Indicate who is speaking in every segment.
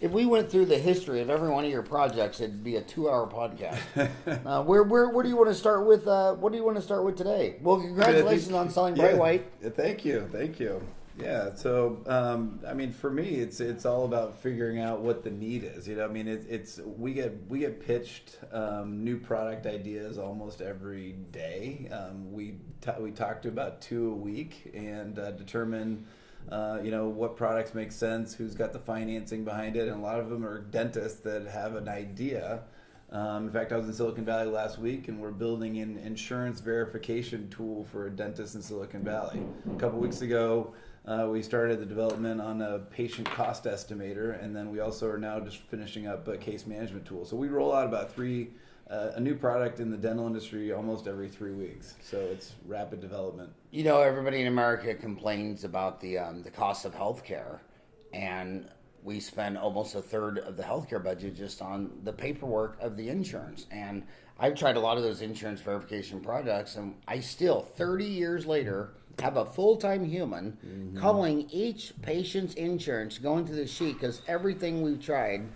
Speaker 1: If we went through the history of every one of your projects, it'd be a 2-hour podcast. Where do you want to start with? What do you want to start with today? Well, congratulations on selling Bright White.
Speaker 2: Thank you. Yeah, so I mean, for me, it's all about figuring out what the need is. You know, I mean, we get pitched new product ideas almost every day. We talk to about 2 a week and determine what products make sense, who's got the financing behind it, and a lot of them are dentists that have an idea. In fact, I was in Silicon Valley last week, and we're building an insurance verification tool for a dentist in Silicon Valley. A couple weeks ago, we started the development on a patient cost estimator, and then we also are now just finishing up a case management tool. So we roll out about a new product in the dental industry almost every 3 weeks. So it's rapid development.
Speaker 1: You know, everybody in America complains about the cost of healthcare, and we spend almost a third of the healthcare budget just on the paperwork of the insurance. And I've tried a lot of those insurance verification products, and I still, 30 years later, have a full-time human calling each patient's insurance, going through the sheet, because everything we've tried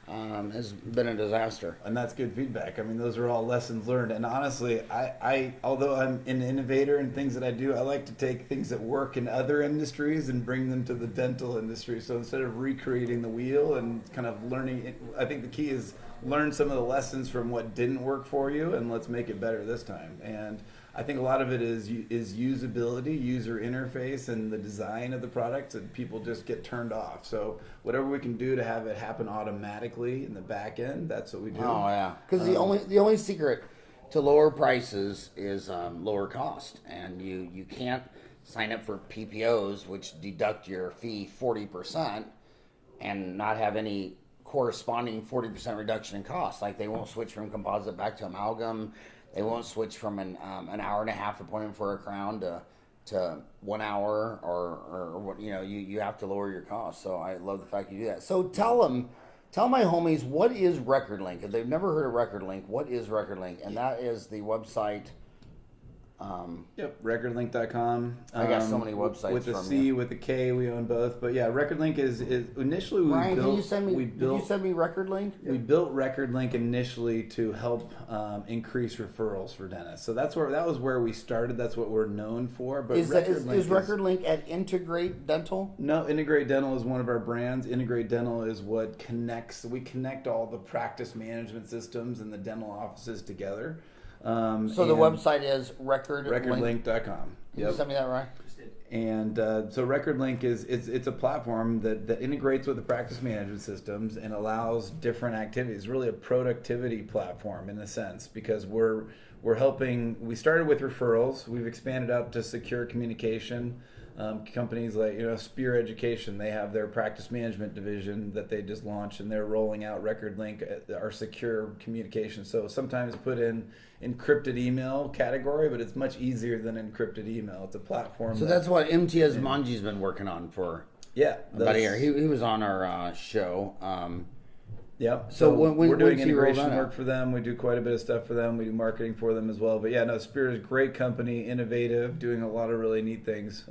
Speaker 1: has been a disaster.
Speaker 2: And that's good feedback. I mean, those are all lessons learned. And honestly, I although I'm an innovator in things that I do, I like to take things that work in other industries and bring them to the dental industry. So instead of recreating the wheel and kind of learning, I think the key is learn some of the lessons from what didn't work for you, and let's make it better this time. And I think a lot of it is usability, user interface, and the design of the product, and people just get turned off. So whatever we can do to have it happen automatically in the back end, that's what we do.
Speaker 1: Oh yeah, because the only secret to lower prices is lower cost, and you can't sign up for PPOs, which deduct your fee 40%, and not have any corresponding 40% reduction in cost. Like they won't switch from composite back to amalgam. They won't switch from an hour and a half appointment for a crown to 1 hour or what, you have to lower your costs. So I love the fact you do that. So tell my homies, what is RecordLink? If they've never heard of RecordLink, what is RecordLink? And that is the website.
Speaker 2: RecordLink.com.
Speaker 1: I got so many websites
Speaker 2: with a
Speaker 1: from
Speaker 2: C,
Speaker 1: you.
Speaker 2: with a K, we own both. But yeah, RecordLink is initially
Speaker 1: Ryan, did you send me RecordLink?
Speaker 2: We built RecordLink initially to help increase referrals for dentists. So that was where we started. That's what we're known for. But
Speaker 1: is RecordLink at Integrate Dental?
Speaker 2: No, Integrate Dental is one of our brands. Integrate Dental is what connects. We connect all the practice management systems and the dental offices together.
Speaker 1: So the website is
Speaker 2: RecordLink.com.
Speaker 1: Did you send me that, right?
Speaker 2: And so RecordLink it's a platform that integrates with the practice management systems and allows different activities. Really a productivity platform in a sense, because we're helping. We started with referrals. We've expanded out to secure communication. Companies like Spear Education, they have their practice management division that they just launched, and they're rolling out RecordLink, our secure communication. So sometimes put in encrypted email category, but it's much easier than encrypted email. It's a platform.
Speaker 1: So that's what MTS Manji's been working on for about a year. He was on our show.
Speaker 2: Yep.
Speaker 1: So when
Speaker 2: we're doing integration work for them. We do quite a bit of stuff for them. We do marketing for them as well. But yeah, no, Spear is a great company, innovative, doing a lot of really neat things.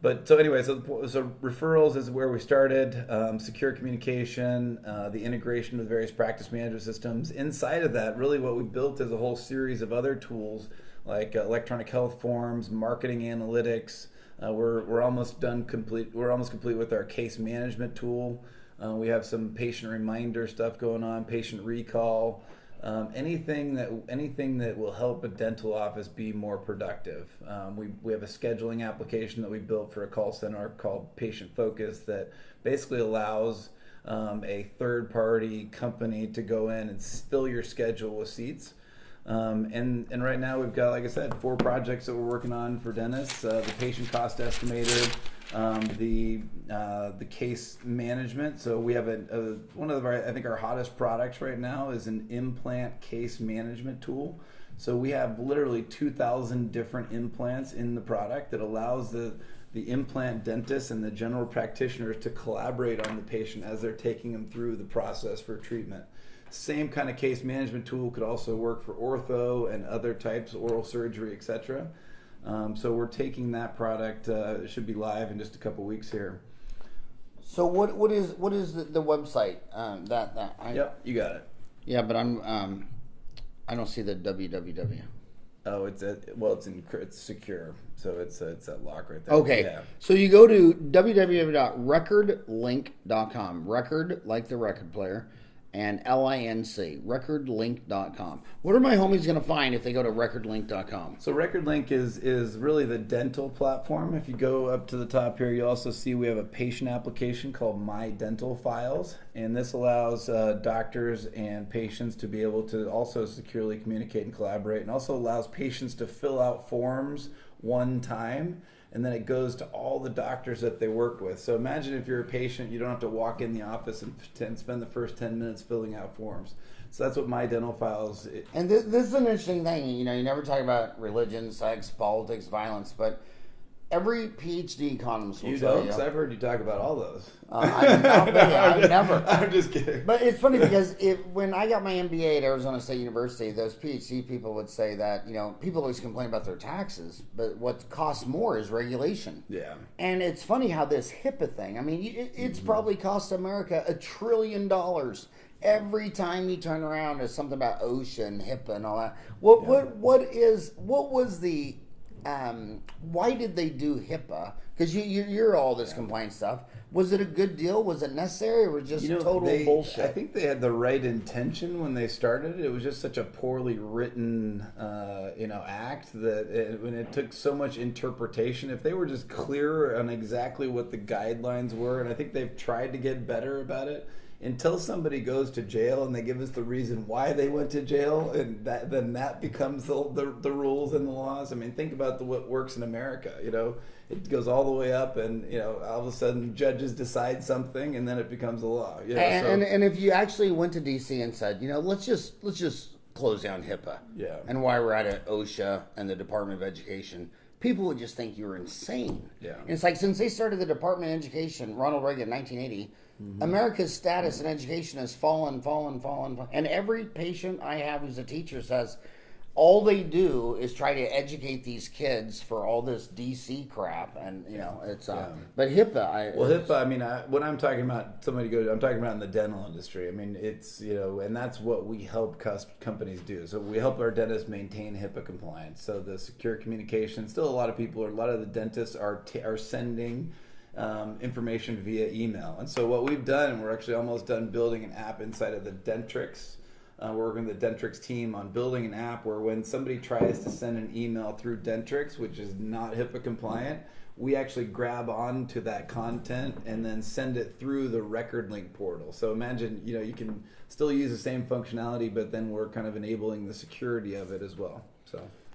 Speaker 2: But so anyway, so referrals is where we started. Secure communication, the integration with various practice management systems. Inside of that, really what we built is a whole series of other tools like electronic health forms, marketing analytics. We're almost complete. We're almost complete with our case management tool. We have some patient reminder stuff going on, patient recall, anything that will help a dental office be more productive. We have a scheduling application that we built for a call center called Patient Focus that basically allows a third-party company to go in and fill your schedule with seats. And right now we've got, like I said, 4 projects that we're working on for dentists: the patient cost estimator, the case management. So we have one of our, I think our hottest products right now is an implant case management tool. So we have literally 2,000 different implants in the product that allows the implant dentist and the general practitioners to collaborate on the patient as they're taking them through the process for treatment. Same kind of case management tool could also work for ortho and other types, oral surgery, etc. So we're taking that product. It should be live in just a couple weeks here.
Speaker 1: So what is the website
Speaker 2: Yep, you got it.
Speaker 1: Yeah, but I don't see the www.
Speaker 2: Oh, it's secure, so it's that lock right there.
Speaker 1: Okay,
Speaker 2: yeah.
Speaker 1: So you go to www.recordlink.com. Record like the record player, and LINC, recordlink.com. What are my homies going to find if they go to recordlink.com?
Speaker 2: So RecordLink is really the dental platform. If you go up to the top here, you also see we have a patient application called My Dental Files, and this allows doctors and patients to be able to also securely communicate and collaborate, and also allows patients to fill out forms one time, and then it goes to all the doctors that they work with. So imagine if you're a patient, you don't have to walk in the office and spend the first 10 minutes filling out forms. So that's what My Dental Files.
Speaker 1: And this is an interesting thing. You never talk about religion, sex, politics, violence, but every PhD economist will tell you.
Speaker 2: Because I've heard you talk about all those.
Speaker 1: I've never.
Speaker 2: I'm just kidding.
Speaker 1: But it's funny because when I got my MBA at Arizona State University, those PhD people would say that, people always complain about their taxes, but what costs more is regulation.
Speaker 2: Yeah.
Speaker 1: And it's funny how this HIPAA thing, it's probably cost America $1 trillion. Every time you turn around, there's something about OSHA and HIPAA and all that. Why did they do HIPAA? Because you're all this compliance stuff. Was it a good deal? Was it necessary, or was it just total bullshit?
Speaker 2: I think they had the right intention when they started. It was just such a poorly written, act that when it took so much interpretation. If they were just clear on exactly what the guidelines were, and I think they've tried to get better about it. Until somebody goes to jail and they give us the reason why they went to jail, and then that becomes the rules and the laws. Think about what works in America. It goes all the way up, and all of a sudden judges decide something, and then it becomes a law.
Speaker 1: And if you actually went to DC and said, let's just close down HIPAA, and why we're at OSHA and the Department of Education, people would just think you were insane.
Speaker 2: Yeah.
Speaker 1: And it's like, since they started the Department of Education, Ronald Reagan in 1980. Mm-hmm. America's status in education has fallen. And every patient I have who's a teacher says all they do is try to educate these kids for all this DC crap. And, it's... But HIPAA...
Speaker 2: HIPAA, when I'm talking about I'm talking about in the dental industry. It's, and that's what we help companies do. So we help our dentists maintain HIPAA compliance. So the secure communication, still a lot of the dentists are sending... information via email. And so what we've done, and we're actually almost done building an app inside of the Dentrix. We're working with the Dentrix team on building an app where when somebody tries to send an email through Dentrix, which is not HIPAA compliant, we actually grab onto that content and then send it through the RecordLink portal. So imagine, you can still use the same functionality, but then we're kind of enabling the security of it as well.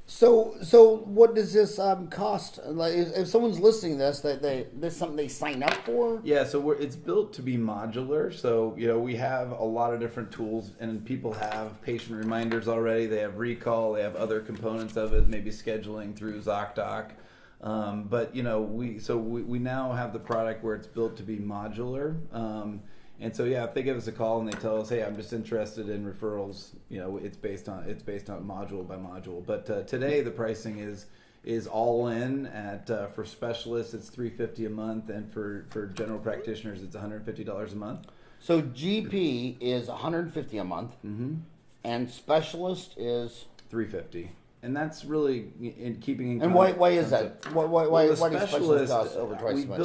Speaker 1: So what does this cost? Like, if someone's listening to this, this is something they sign up for?
Speaker 2: Yeah, so it's built to be modular. So, we have a lot of different tools, and people have patient reminders already. They have recall. They have other components of it, maybe scheduling through ZocDoc. But, we now have the product where it's built to be modular. And so, if they give us a call and they tell us, hey, I'm just interested in referrals, it's based on module by module. But today the pricing is all in at for specialists it's $350 a month, and for general practitioners it's $150 a month.
Speaker 1: So GP is $150 a month, and specialist is
Speaker 2: $350. And that's really in keeping in.
Speaker 1: And why is that? Why do specialists cost over twice
Speaker 2: we
Speaker 1: as much?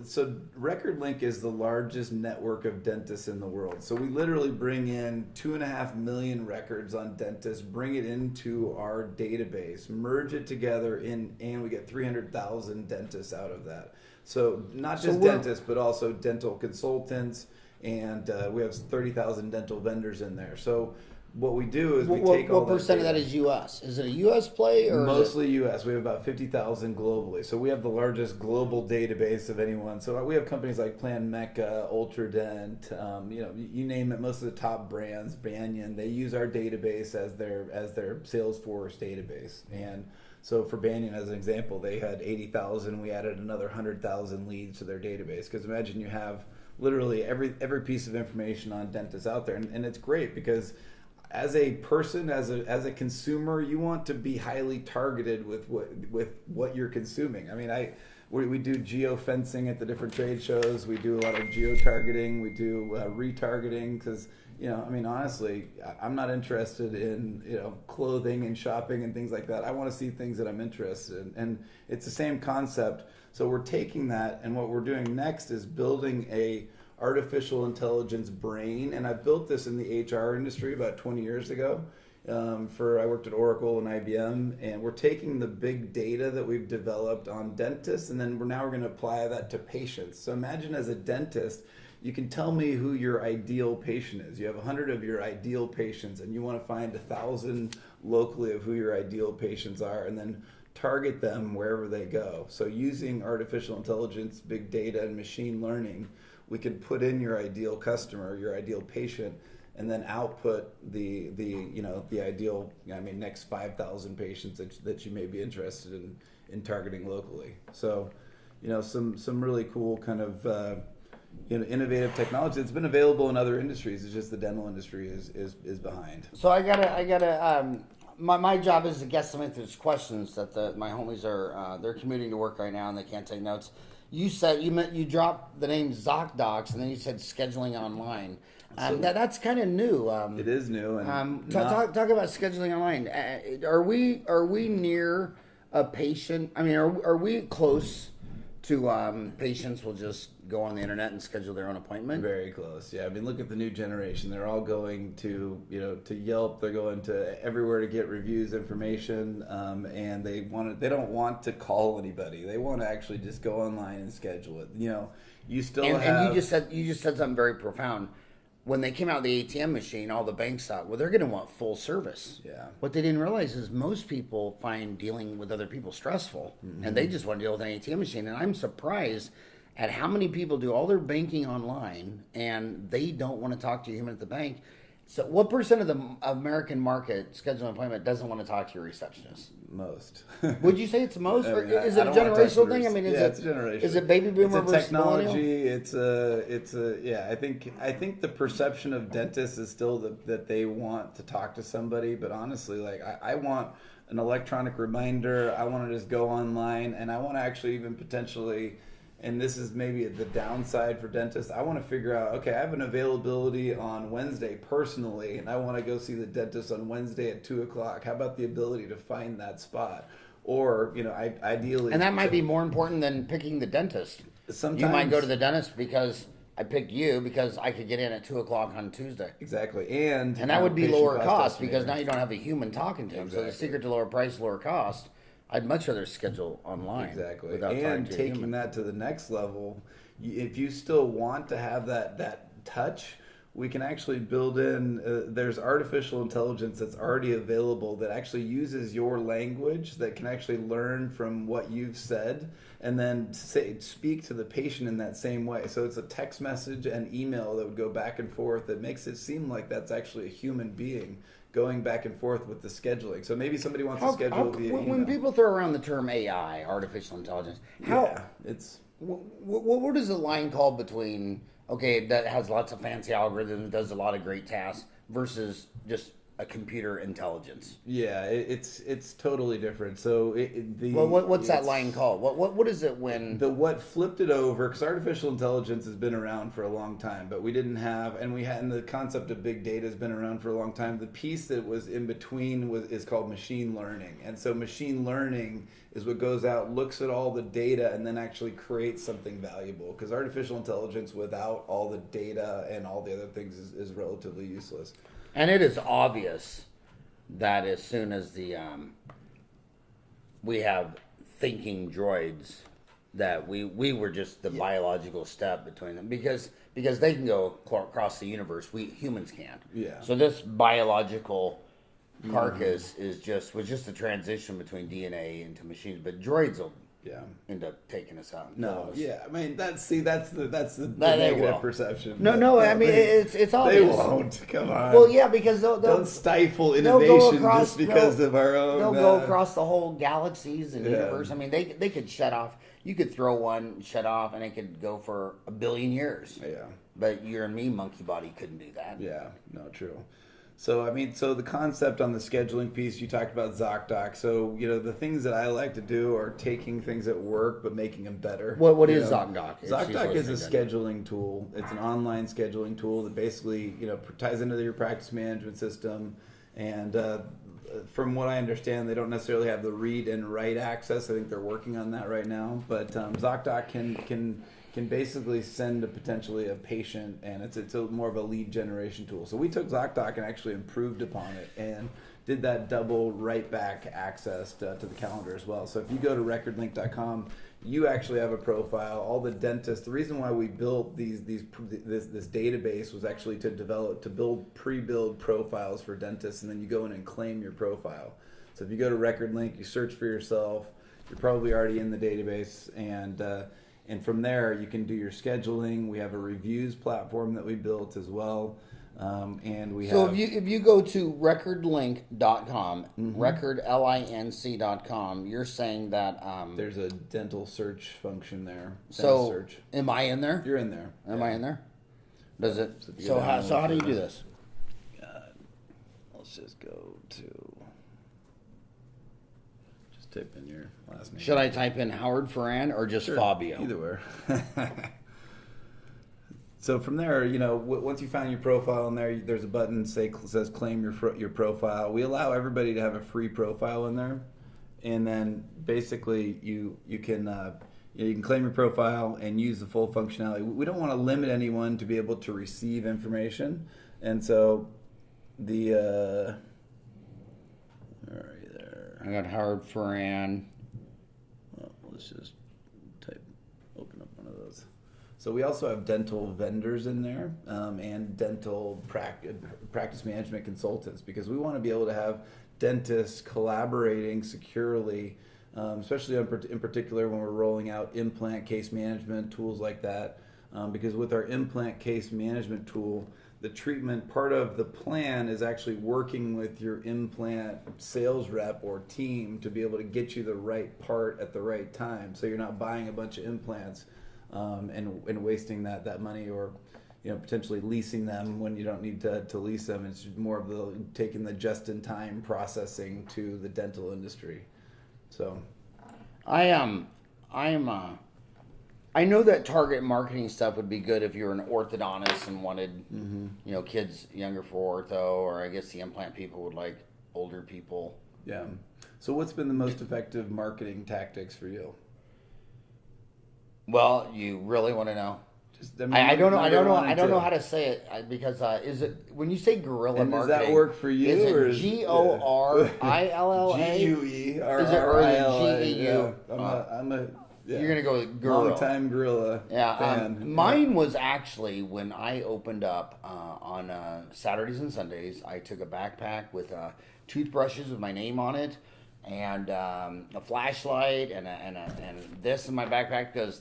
Speaker 2: So RecordLink is the largest network of dentists in the world. So we literally bring in 2.5 million records on dentists, bring it into our database, merge it together and we get 300,000 dentists out of that. So not just dentists, but also dental consultants, and we have 30,000 dental vendors in there. So what we do is we take all that.
Speaker 1: What percent of that is U.S.? Is it a U.S. play or
Speaker 2: mostly U.S.? We have about 50,000 globally, so we have the largest global database of anyone. So we have companies like Plan Mecca, Ultradent, you name it. Most of the top brands, Banyan, they use our database as their Salesforce database. And so for Banyan, as an example, they had 80,000. We added another 100,000 leads to their database. Because imagine you have literally every piece of information on dentists out there, and it's great because as a person, as a consumer, you want to be highly targeted with what you're consuming. we do geo-fencing at the different trade shows. We do a lot of geo-targeting. We do retargeting because, I mean, honestly, I'm not interested in, clothing and shopping and things like that. I want to see things that I'm interested in. And it's the same concept. So we're taking that, and what we're doing next is building a artificial intelligence brain. And I built this in the HR industry about 20 years ago. I worked at Oracle and IBM, and we're taking the big data that we've developed on dentists, and then we're going to apply that to patients. So imagine as a dentist, you can tell me who your ideal patient is. You have 100 of your ideal patients, and you want to find 1,000 locally of who your ideal patients are, and then target them wherever they go. So using artificial intelligence, big data, and machine learning, we can put in your ideal customer, your ideal patient, and then output the ideal, next 5,000 patients that you may be interested in targeting locally. So, some really cool kind of innovative technology that's been available in other industries. It's just the dental industry is behind.
Speaker 1: So I gotta. My job is to guesstimate those questions that my homies are. They're commuting to work right now and they can't take notes. You said you dropped the name ZocDocs and then you said scheduling online. That's kind of new.
Speaker 2: It is new. And
Speaker 1: talk about scheduling online. Are we near a patient? I mean, are we close to patients will just go on the internet and schedule their own appointment?
Speaker 2: Very close. Yeah, I mean, look at the new generation. They're all going to to Yelp. They're going to everywhere to get reviews, information, and they don't want to call anybody. They want to actually just go online and schedule it. You still have.
Speaker 1: And you just said something very profound. When they came out with the ATM machine, all the banks thought, well, they're going to want full service.
Speaker 2: Yeah.
Speaker 1: What they didn't realize is most people find dealing with other people stressful, and they just want to deal with an ATM machine. And I'm surprised at how many people do all their banking online, and they don't want to talk to a human at the bank. So what percent of the American market scheduling an appointment doesn't want to talk to your receptionist?
Speaker 2: Most.
Speaker 1: Would you say it's most? Or is it a generational thing? I mean,
Speaker 2: it's a generational.
Speaker 1: Is it baby boomer versus
Speaker 2: technology?
Speaker 1: Millennial?
Speaker 2: Yeah. I think the perception of dentists is still that they want to talk to somebody, but honestly, like I want an electronic reminder. I want to just go online, and I want to actually even potentially. And this is maybe the downside for dentists. I want to figure out, okay, I have an availability on Wednesday personally, and I want to go see the dentist on Wednesday at 2:00. How about the ability to find that spot? Or, ideally...
Speaker 1: And that might be more important than picking the dentist.
Speaker 2: Sometimes...
Speaker 1: You might go to the dentist because I picked you because I could get in at 2:00 on Tuesday.
Speaker 2: Exactly.
Speaker 1: And that would be lower cost because now you don't have a human talking to him. Exactly. So the secret to lower price, lower cost... I'd much rather schedule online.
Speaker 2: Exactly. And taking that to the next level, if you still want to have that touch, we can actually build in, there's artificial intelligence that's already available that actually uses your language, that can actually learn from what you've said and then speak to the patient in that same way. So it's a text message and email that would go back and forth that makes it seem like that's actually a human being going back and forth with the scheduling. So maybe somebody wants to schedule via email.
Speaker 1: When people throw around the term AI, artificial intelligence, what is the line called between, okay, that has lots of fancy algorithms, does a lot of great tasks, versus just a computer intelligence?
Speaker 2: Yeah, it's totally different. So
Speaker 1: what's that line called? What is it when
Speaker 2: what flipped it over? Because artificial intelligence has been around for a long time, but we didn't have, and the concept of big data has been around for a long time. The piece that was in between is called machine learning, and so machine learning is what goes out, looks at all the data, and then actually creates something valuable. Because artificial intelligence without all the data and all the other things is relatively useless.
Speaker 1: And it is obvious that as soon as we have thinking droids, that we were just the biological step between them because they can go across the universe. We humans can't.
Speaker 2: Yeah.
Speaker 1: So this biological carcass was just a transition between DNA into machines, but droids will end up taking us out.
Speaker 2: No, I mean that's the negative perception.
Speaker 1: No, I mean it's obvious.
Speaker 2: They won't. Come on.
Speaker 1: Well, yeah, because they'll
Speaker 2: don't stifle innovation just because of our own.
Speaker 1: They'll go across the whole galaxies and universe. I mean, they could shut off. You could throw one, shut off, and it could go for 1 billion years.
Speaker 2: Yeah.
Speaker 1: But your and me monkey body couldn't do that.
Speaker 2: Yeah. No, true. So, I mean, so the concept on the scheduling piece, you talked about ZocDoc. So, the things that I like to do are taking things that work, but making them better.
Speaker 1: What is ZocDoc?
Speaker 2: ZocDoc is a scheduling tool. It's an online scheduling tool that basically, ties into your practice management system. And from what I understand, they don't necessarily have the read and write access. I think they're working on that right now. But ZocDoc can basically send potentially a patient, and it's more of a lead generation tool. So we took ZocDoc and actually improved upon it and did that double write back access to the calendar as well. So if you go to recordlink.com, you actually have a profile. All the dentists. The reason why we built this database was actually to build pre-build profiles for dentists, and then you go in and claim your profile. So if you go to RecordLink, you search for yourself, you're probably already in the database, and from there, you can do your scheduling. We have a reviews platform that we built as well. And we
Speaker 1: have... if you go to recordlink.com, recordlinc.com, you're saying that...
Speaker 2: there's a dental search function there.
Speaker 1: So,
Speaker 2: search.
Speaker 1: Am I in there?
Speaker 2: You're in there.
Speaker 1: Am I in there? Does it... So how do you do this?
Speaker 2: Let's just go to... Type in your last name.
Speaker 1: Should I type in Howard Ferran or just Fabio?
Speaker 2: Either way. So from there, once you find your profile in there, there's a button says claim your profile. We allow everybody to have a free profile in there, and then basically you can claim your profile and use the full functionality. We don't want to limit anyone to be able to receive information, and so the.
Speaker 1: I got Howard Ferran.
Speaker 2: Well, let's just open up one of those. So we also have dental vendors in there and dental practice management consultants, because we want to be able to have dentists collaborating securely, especially in particular when we're rolling out implant case management tools like that. Because with our implant case management tool, the treatment part of the plan is actually working with your implant sales rep or team to be able to get you the right part at the right time. So you're not buying a bunch of implants and wasting that money, or potentially leasing them when you don't need to lease them. It's more of taking the just-in-time processing to the dental industry. So
Speaker 1: I know that target marketing stuff would be good if you're an orthodontist and wanted, kids younger for ortho, or I guess the implant people would like older people.
Speaker 2: Yeah. So what's been the most effective marketing tactics for you?
Speaker 1: Well, you really want to know? I don't know how to say it, because is it when you say guerrilla marketing?
Speaker 2: Does that work for you?
Speaker 1: Is it GORILLA?
Speaker 2: GUE. Yeah.
Speaker 1: You're gonna go with gorilla.
Speaker 2: Long-time gorilla fan.
Speaker 1: Mine was actually when I opened up on Saturdays and Sundays. I took a backpack with toothbrushes with my name on it, and a flashlight, and this in my backpack, because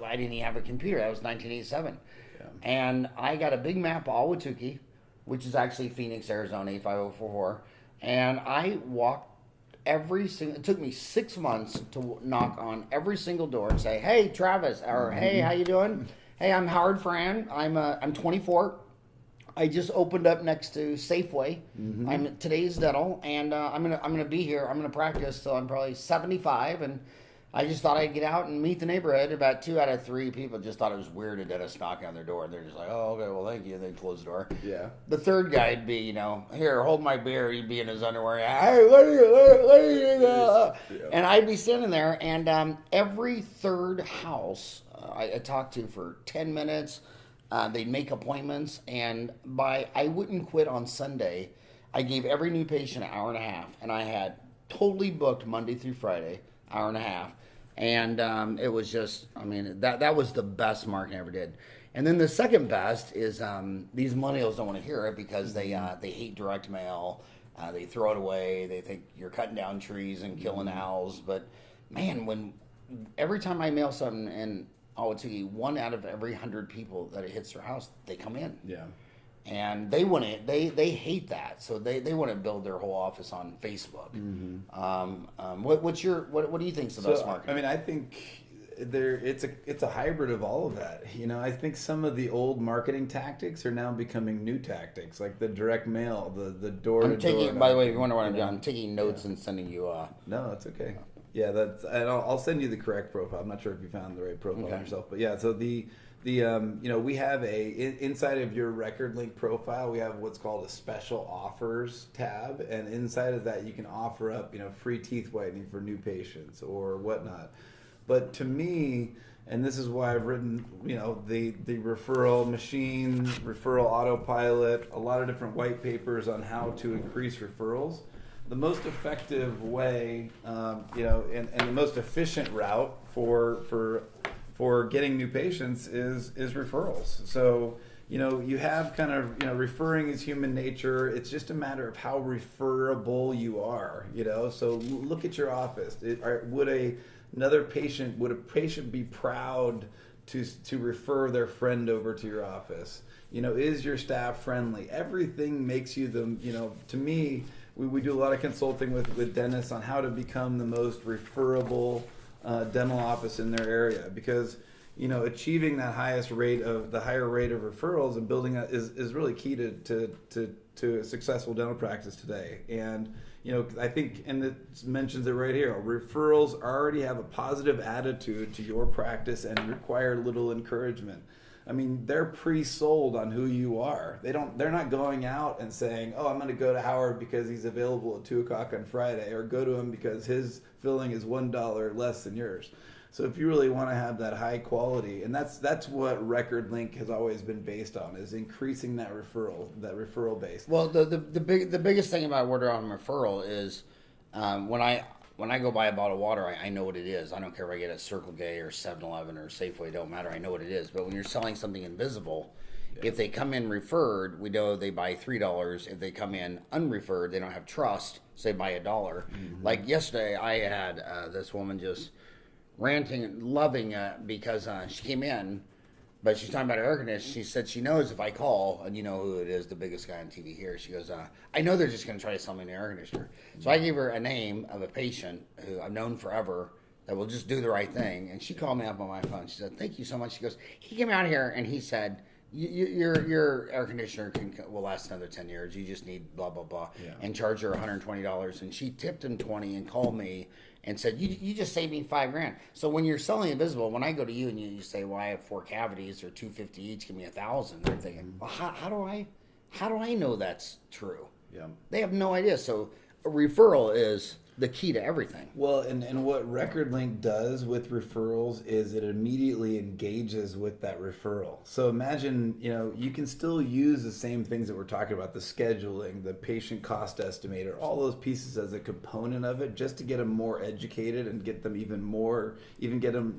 Speaker 1: I didn't even have a computer. That was 1987, and I got a big map of Ahwatukee, which is actually Phoenix, Arizona 85044, and I walked. It took me 6 months to knock on every single door and say, "Hey, Travis," or "Hey, how you doing? Hey, I'm Howard Ferran. I'm 24. I just opened up next to Safeway. I'm at Today's Dental, and I'm gonna be here. I'm gonna practice till I'm probably 75, and I just thought I'd get out and meet the neighborhood. About 2 out of 3 people just thought it was weird a dentist knocking on their door. They're just like, "Oh, okay, well, thank you." And they'd close the door.
Speaker 2: Yeah.
Speaker 1: The third guy'd be, "Here, hold my beer." He'd be in his underwear. "Hey, what are you?" And I'd be standing there, and every third house I talked to for 10 minutes. They'd make appointments, and I wouldn't quit on Sunday. I gave every new patient an hour and a half, and I had totally booked Monday through Friday, hour and a half. And it was just, that was the best marketing I ever did. And then the second best is these millennials don't want to hear it, because they hate direct mail. They throw it away. They think you're cutting down trees and killing owls. But man, every time I mail something in Ahwatukee, 1 out of every 100 people that it hits their house, they come in.
Speaker 2: Yeah.
Speaker 1: And they hate that, so they want to build their whole office on Facebook. What do you think's the best marketing?
Speaker 2: I think it's a hybrid of all of that. I think some of the old marketing tactics are now becoming new tactics, like the direct mail, the door to door.
Speaker 1: I'm taking. By the way, if you wonder what I'm doing, I'm taking notes and sending you.
Speaker 2: No, it's okay. Yeah, and I'll send you the correct profile. I'm not sure if you found the right profile yourself, but yeah. So we have inside of your record link profile, we have what's called a special offers tab, and inside of that you can offer up free teeth whitening for new patients or whatnot. But to me, and this is why I've written the referral machine, referral autopilot, a lot of different white papers on how to increase referrals. The most effective way, and the most efficient route for getting new patients is referrals. So, you have kind of, referring is human nature. It's just a matter of how referable you are, So look at your office. Would a patient be proud to refer their friend over to your office? Is your staff friendly? Everything makes you to me, we do a lot of consulting with dentists on how to become the most referable dental office in their area, because achieving that higher rate of referrals and building that is really key to a successful dental practice today. And I think, and it mentions it right here, referrals already have a positive attitude to your practice and require little encouragement. I mean, they're pre-sold on who you are. They're not going out and saying, "Oh, I'm going to go to Howard because he's available at 2:00 on Friday," or go to him because his filling is $1 less than yours. So if you really want to have that high quality, and that's what Record Link has always been based on, is increasing that referral base.
Speaker 1: Well, the biggest thing about order on referral is when I go buy a bottle of water, I know what it is. I don't care if I get it at Circle K or 7-Eleven or Safeway, it don't matter. I know what it is. But when you're selling something invisible, if they come in referred, we know they buy $3. If they come in unreferred, they don't have trust, so they buy $1. Mm-hmm. Like yesterday, I had this woman just ranting, loving because she came in, but she's talking about her air conditioner. She said she knows if I call, and you know who it is, the biggest guy on TV here. She goes, I know they're just going to try to sell me an air conditioner. So I gave her a name of a patient who I've known forever that will just do the right thing. And she called me up on my phone. She said, "Thank you so much." She goes, "He came out here and he said, your air conditioner will last another 10 years. You just need blah, blah, blah." Yeah. And charge her $120. And she tipped him $20 and called me and said, you just saved me $5,000. So when you're selling invisible, when I go to you and you say, "Well, I have 4 cavities, or $250 each, give me $1,000," they're thinking, "Well, how do I know that's true?" Yeah. They have no idea. So a referral is the key to everything.
Speaker 2: Well, and what Record Link does with referrals is it immediately engages with that referral. So imagine, you can still use the same things that we're talking about, the scheduling, the patient cost estimator, all those pieces as a component of it, just to get them more educated and get them even get them,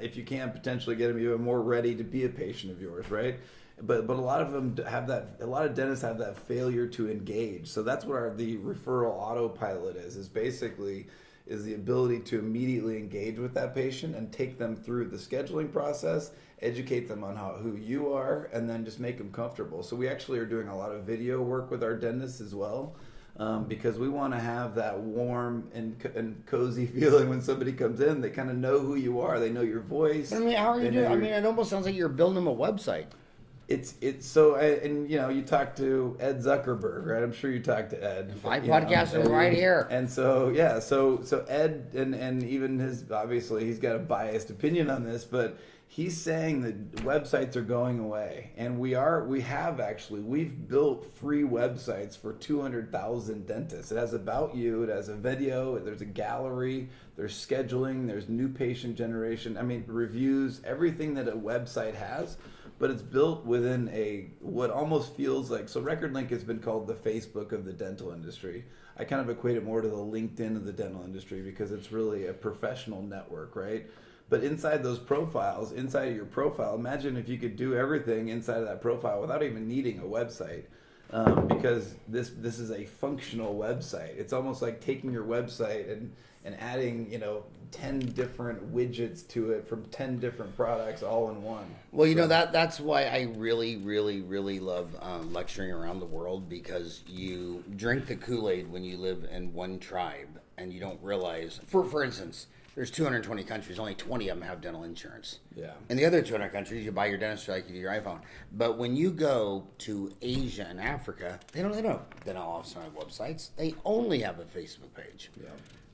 Speaker 2: if you can, potentially get them even more ready to be a patient of yours, right? But a lot of them have that. A lot of dentists have that failure to engage. So that's what the referral autopilot is basically the ability to immediately engage with that patient and take them through the scheduling process, educate them on who you are, and then just make them comfortable. So we actually are doing a lot of video work with our dentists as well, because we want to have that warm and cozy feeling when somebody comes in. They kind of know who you are. They know your voice.
Speaker 1: I mean, how are you doing? I mean, it almost sounds like you're building them a website.
Speaker 2: It's so, and you talk to Ed Zuckerberg, right? I'm sure you talked to Ed.
Speaker 1: My podcast is right here.
Speaker 2: And so, yeah, so Ed, and even obviously he's got a biased opinion on this, but he's saying that websites are going away. And we've built free websites for 200,000 dentists. It has about you, it has a video, there's a gallery, there's scheduling, there's new patient generation, reviews, everything that a website has. But it's built within what almost feels like, so Record Link has been called the Facebook of the dental industry. I kind of equate it more to the LinkedIn of the dental industry because it's really a professional network, right? But inside those profiles, inside of your profile, imagine if you could do everything inside of that profile without even needing a website. Because this is a functional website. It's almost like taking your website and adding 10 different widgets to it from 10 different products all in one.
Speaker 1: Well, that's why I really, really, really love lecturing around the world, because you drink the Kool-Aid when you live in one tribe and you don't realize. For instance, there's 220 countries. Only 20 of them have dental insurance.
Speaker 2: Yeah.
Speaker 1: In the other 200 countries, you buy your dentistry like you do your iPhone. But when you go to Asia and Africa, they don't have dental office on websites. They only have a Facebook page.
Speaker 2: Yeah.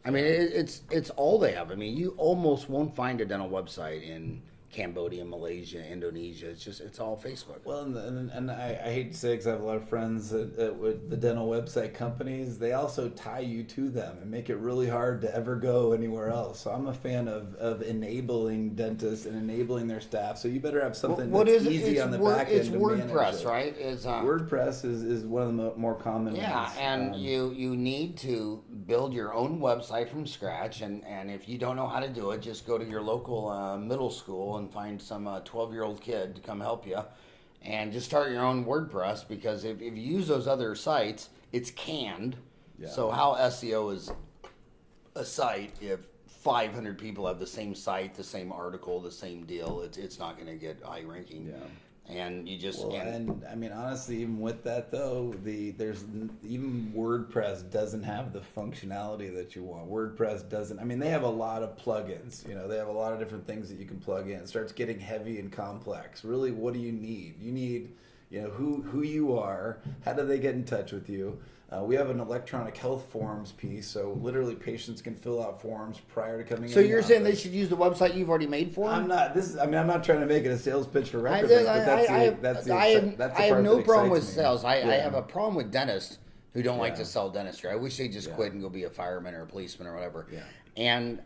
Speaker 1: I mean, it's all they have. I mean, you almost won't find a dental website in Cambodia, Malaysia, Indonesia. It's all Facebook.
Speaker 2: Well, and I hate to say, because I have a lot of friends with the dental website companies, they also tie you to them and make it really hard to ever go anywhere else. So I'm a fan of enabling dentists and enabling their staff. So you better have something that's easy on the back end.
Speaker 1: It's WordPress, right?
Speaker 2: WordPress is one of the more common ones.
Speaker 1: Yeah, and you need to build your own website from scratch. And if you don't know how to do it, just go to your local middle school and find some 12-year-old kid to come help you, and just start your own WordPress, because if you use those other sites, it's canned. Yeah. So how SEO is a site if 500 people have the same site, the same article, the same deal? It's not going to get high ranking. Yeah. And you just
Speaker 2: and I mean, honestly, even with that though, even WordPress doesn't have the functionality that you want. WordPress doesn't. I mean, they have a lot of plugins. You know, they have a lot of different things that you can plug in. It starts getting heavy and complex. Really, what do you need? You need, you know, who you are. How do they get in touch with you? We have an electronic health forms piece, so literally patients can fill out forms prior to coming in.
Speaker 1: So you're saying they should use the website you've already made for them?
Speaker 2: I'm not. I'm not trying to make it a sales pitch for Record Link, but
Speaker 1: I have no problem with sales. I have a problem with dentists who don't like to sell dentistry. I wish they'd just quit and go be a fireman or a policeman or whatever. Yeah. And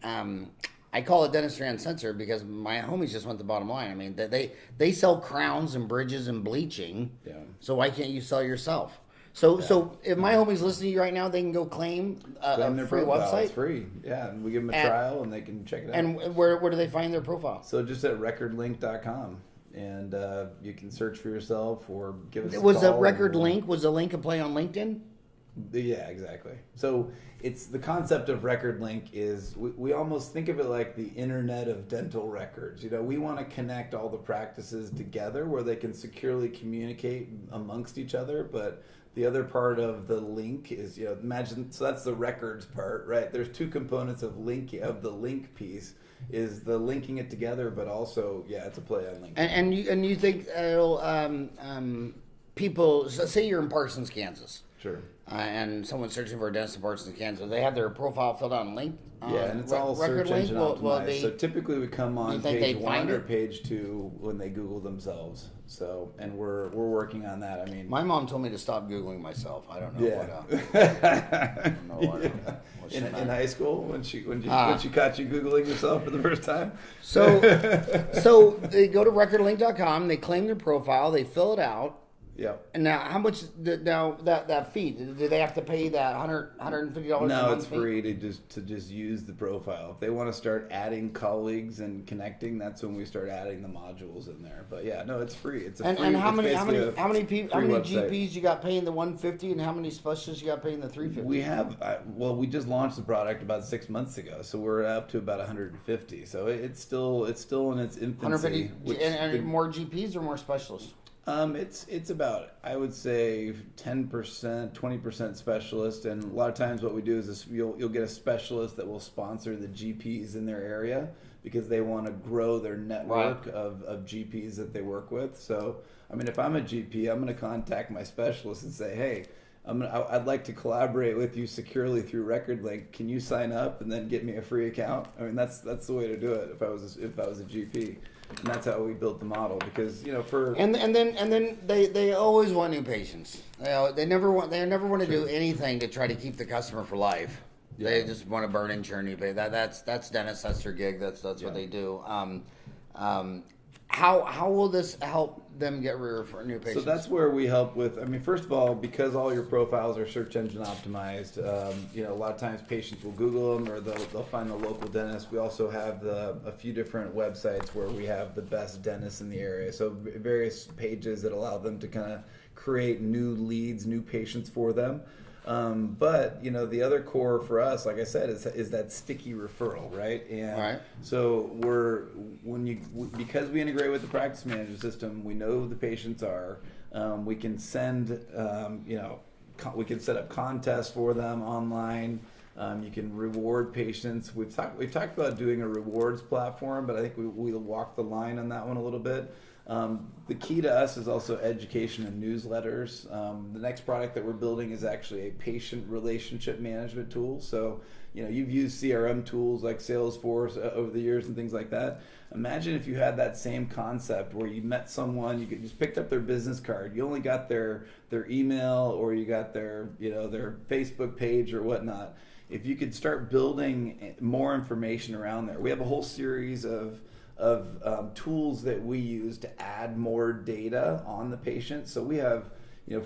Speaker 1: I call it Dentistry Uncensored because my homies just went the bottom line. I mean, they sell crowns and bridges and bleaching. Yeah. So why can't you sell yourself? So if my homies listening to you right now, they can go claim
Speaker 2: their
Speaker 1: free
Speaker 2: profile.
Speaker 1: website?
Speaker 2: It's free. Yeah, and we give them a trial and they can check it out.
Speaker 1: And where do they find their profile?
Speaker 2: So just at recordlink.com. And you can search for yourself or give us a
Speaker 1: Was
Speaker 2: call.
Speaker 1: the Record Link, was the link a play on LinkedIn?
Speaker 2: Yeah, exactly. So it's the concept of Record Link is we almost think of it like the internet of dental records. You know, we want to connect all the practices together where they can securely communicate amongst each other, but the other part of the link is, you know, imagine, so that's the records part, right? There's two components of the link piece is the linking it together, but also, it's a play on LinkedIn.
Speaker 1: And you think it'll, people, say you're in Parsons, Kansas.
Speaker 2: Sure.
Speaker 1: And someone's searching for a dentist in Parsons, Kansas. They have their profile filled out on LinkedIn.
Speaker 2: And it's all search engine optimized. So typically we come on page 1 or page 2 when they Google themselves. So, and we're working on that. I mean,
Speaker 1: my mom told me to stop Googling myself. I don't know what.
Speaker 2: In high school when she caught you Googling yourself for the first time.
Speaker 1: So they go to recordlink.com. They claim their profile. They fill it out.
Speaker 2: Yeah.
Speaker 1: And now, how much? Now that fee? Do they have to pay that $150?
Speaker 2: No, it's free to just use the profile. If they want to start adding colleagues and connecting, that's when we start adding the modules in there. But yeah, no, it's free. It's a free.
Speaker 1: And how many GPs you got paying the $150, and how many specialists you got paying the $350?
Speaker 2: We have we just launched the product about 6 months ago, so we're up to about 150. So it's still in its infancy.
Speaker 1: 150, and more GPs or more specialists?
Speaker 2: It's about, I would say, 10%, 20% specialist, and a lot of times what we do is you'll get a specialist that will sponsor the GPs in their area because they want to grow their network of GPs that they work with. So, I mean, if I'm a GP, I'm going to contact my specialist and say, hey, I'd like to collaborate with you securely through Record Link. Can you sign up and then get me a free account? I mean, that's the way to do it if I was a GP. And that's how we built the model because, you know, and
Speaker 1: then they always want new patients. They never want to do anything to try to keep the customer for life. Yeah. They just want to burn insurance new pay. That's dentists. That's their gig. That's what they do. How will this help them get for new patients?
Speaker 2: So that's where we help with. I mean, first of all, because all your profiles are search engine optimized, a lot of times patients will Google them or they'll find the local dentist. We also have a few different websites where we have the best dentists in the area. So various pages that allow them to kind of create new leads, new patients for them. But the other core for us, like I said, is that sticky referral, right? And so because we integrate with the practice management system, we know who the patients are. We can send, we can set up contests for them online. You can reward patients. We've talked about doing a rewards platform, but I think we walked the line on that one a little bit. The key to us is also education and newsletters. The next product that we're building is actually a patient relationship management tool. So, you've used CRM tools like Salesforce over the years and things like that. Imagine if you had that same concept where you met someone, you just picked up their business card, you only got their email, or you got their Facebook page or whatnot. If you could start building more information around there, we have a whole series of tools that we use to add more data on the patient. So we have,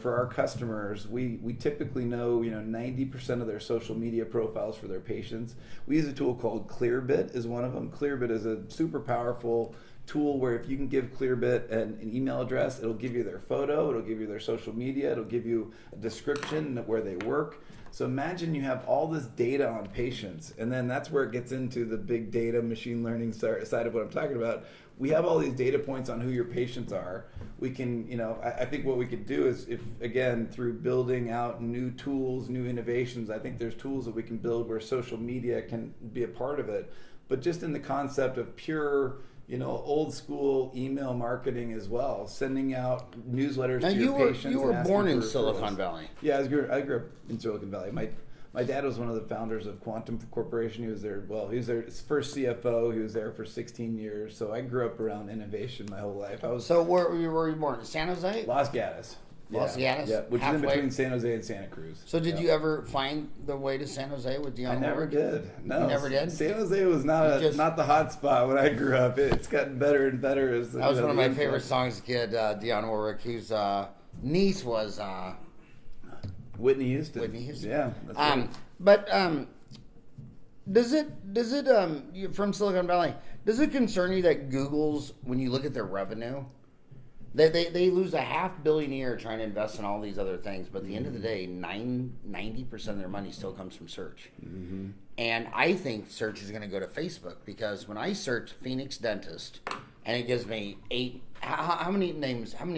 Speaker 2: for our customers, we typically know 90% of their social media profiles for their patients. We use a tool called Clearbit is one of them. Clearbit is a super powerful tool where if you can give Clearbit an email address, it'll give you their photo, it'll give you their social media, it'll give you a description of where they work. So imagine you have all this data on patients, and then that's where it gets into the big data machine learning side of what I'm talking about. We have all these data points on who your patients are. We can, I think what we could do is, if again, through building out new tools, new innovations, I think there's tools that we can build where social media can be a part of it. But just in the concept of pure, old school email marketing as well, sending out newsletters to your patients.
Speaker 1: You were born in Silicon Valley.
Speaker 2: Yeah, I grew up in Silicon Valley. My dad was one of the founders of Quantum Corporation. He was their his first CFO. He was there for 16 years. So I grew up around innovation my whole life.
Speaker 1: So where were you born? In San Jose?
Speaker 2: Los Gatos.
Speaker 1: Los Gatos?
Speaker 2: Yeah, which is in between San Jose and Santa Cruz.
Speaker 1: So did you ever find the way to San Jose with Dionne?
Speaker 2: I never did. No,
Speaker 1: you never did.
Speaker 2: San Jose was not the hot spot when I grew up. It's gotten better and better as
Speaker 1: that was one of my favorite songs as a kid. Dionne Warwick, whose niece was
Speaker 2: Whitney Houston. Yeah. That's right.
Speaker 1: But does it you're from Silicon Valley? Does it concern you that Google's, when you look at their revenue, they lose $500 million a year trying to invest in all these other things, but at the end of the day, 90% of their money still comes from search. Mm-hmm. And I think search is going to go to Facebook, because when I search Phoenix Dentist, and it gives me 8, how many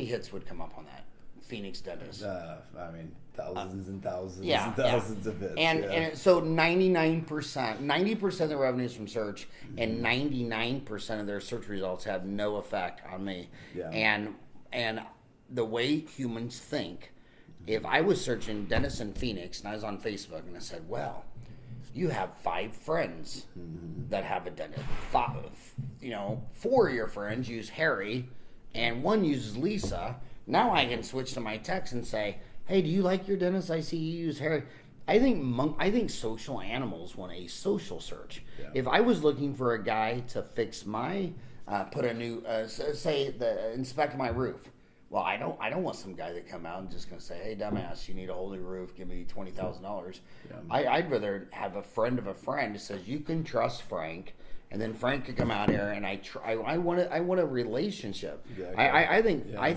Speaker 1: hits would come up on that? Phoenix Dentist.
Speaker 2: Thousands and thousands
Speaker 1: and
Speaker 2: thousands of hits.
Speaker 1: And so 90% of the revenues from search, and 99% of their search results have no effect on me.
Speaker 2: Yeah.
Speaker 1: And the way humans think, if I was searching dentist in Phoenix and I was on Facebook and I said, well, you have 5 friends that have a dentist. 4 of your friends use Harry and 1 uses Lisa. Now I can switch to my text and say, hey, do you like your dentist? I see you use Harry. I think social animals want a social search. Yeah. If I was looking for a guy to fix my, put a new, inspect my roof. Well, I don't want some guy that come out and just gonna say, hey, dumbass, you need a whole new roof. Give me $20,000. Yeah. I'd rather have a friend of a friend who says you can trust Frank, and then Frank could come out here, and I want a relationship. Exactly. I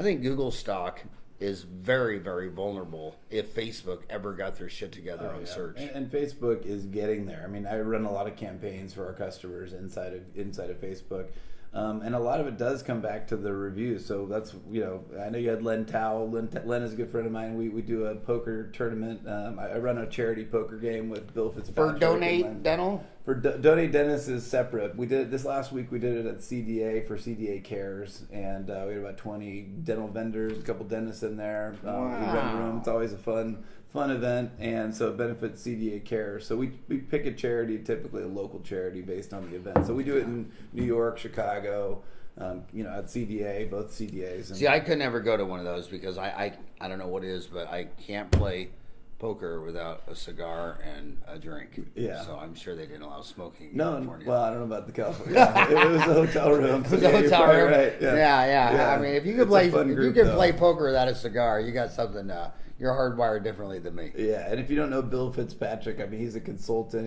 Speaker 1: think Google stock is very, very vulnerable if Facebook ever got their shit together on search.
Speaker 2: And Facebook is getting there. I mean, I run a lot of campaigns for our customers inside of Facebook. And a lot of it does come back to the reviews. So that's, I know you had Len Tao. Len is a good friend of mine. We do a poker tournament. I run a charity poker game with Bill Fitzpatrick.
Speaker 1: For Donate Dental?
Speaker 2: For Donate Dentist is separate. We did it this last week. We did it at CDA for CDA Cares. And we had about 20 dental vendors, a couple dentists in there.
Speaker 1: Wow.
Speaker 2: We rent a room. It's always a fun event, and so it benefits CDA Care. So we pick a charity, typically a local charity, based on the event. So we do it in New York, Chicago, at CDA, both CDAs.
Speaker 1: See, I could never go to one of those because I don't know what it is, but I can't play poker without a cigar and a drink.
Speaker 2: Yeah.
Speaker 1: So I'm sure they didn't allow smoking in
Speaker 2: No,
Speaker 1: California.
Speaker 2: well, I don't know about the California. Yeah, it was a hotel room.
Speaker 1: It was a hotel room.
Speaker 2: Right.
Speaker 1: Yeah. I mean, if you could play poker without a cigar, you got something. You're hardwired differently than me.
Speaker 2: Yeah, and if you don't know Bill Fitzpatrick, I mean, he's a consultant.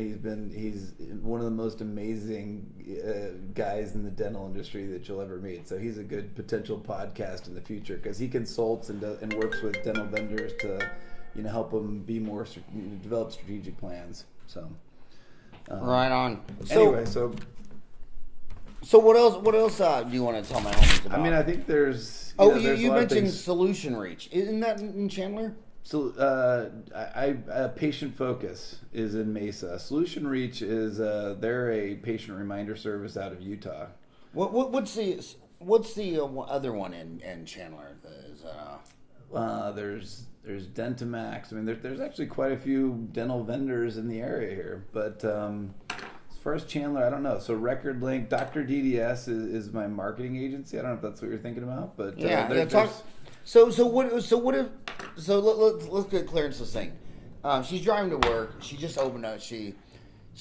Speaker 2: He's one of the most amazing guys in the dental industry that you'll ever meet. So he's a good potential podcast in the future because he consults and works with dental vendors to, help them be more develop strategic plans. So
Speaker 1: right on.
Speaker 2: So
Speaker 1: what else do you want to tell my homies about?
Speaker 2: I mean, I think there's.
Speaker 1: You mentioned Solution Reach. Isn't that in Chandler?
Speaker 2: So Patient Focus is in Mesa. Solution Reach is they're a patient reminder service out of Utah.
Speaker 1: What's the other one in Chandler?
Speaker 2: There's Dentamax. I mean, there's actually quite a few dental vendors in the area here. But as far as Chandler, I don't know. So Record Link, DrDDS is my marketing agency. I don't know if that's what you're thinking about, but
Speaker 1: So let's get clear into this thing. She's driving to work. She just opened up. She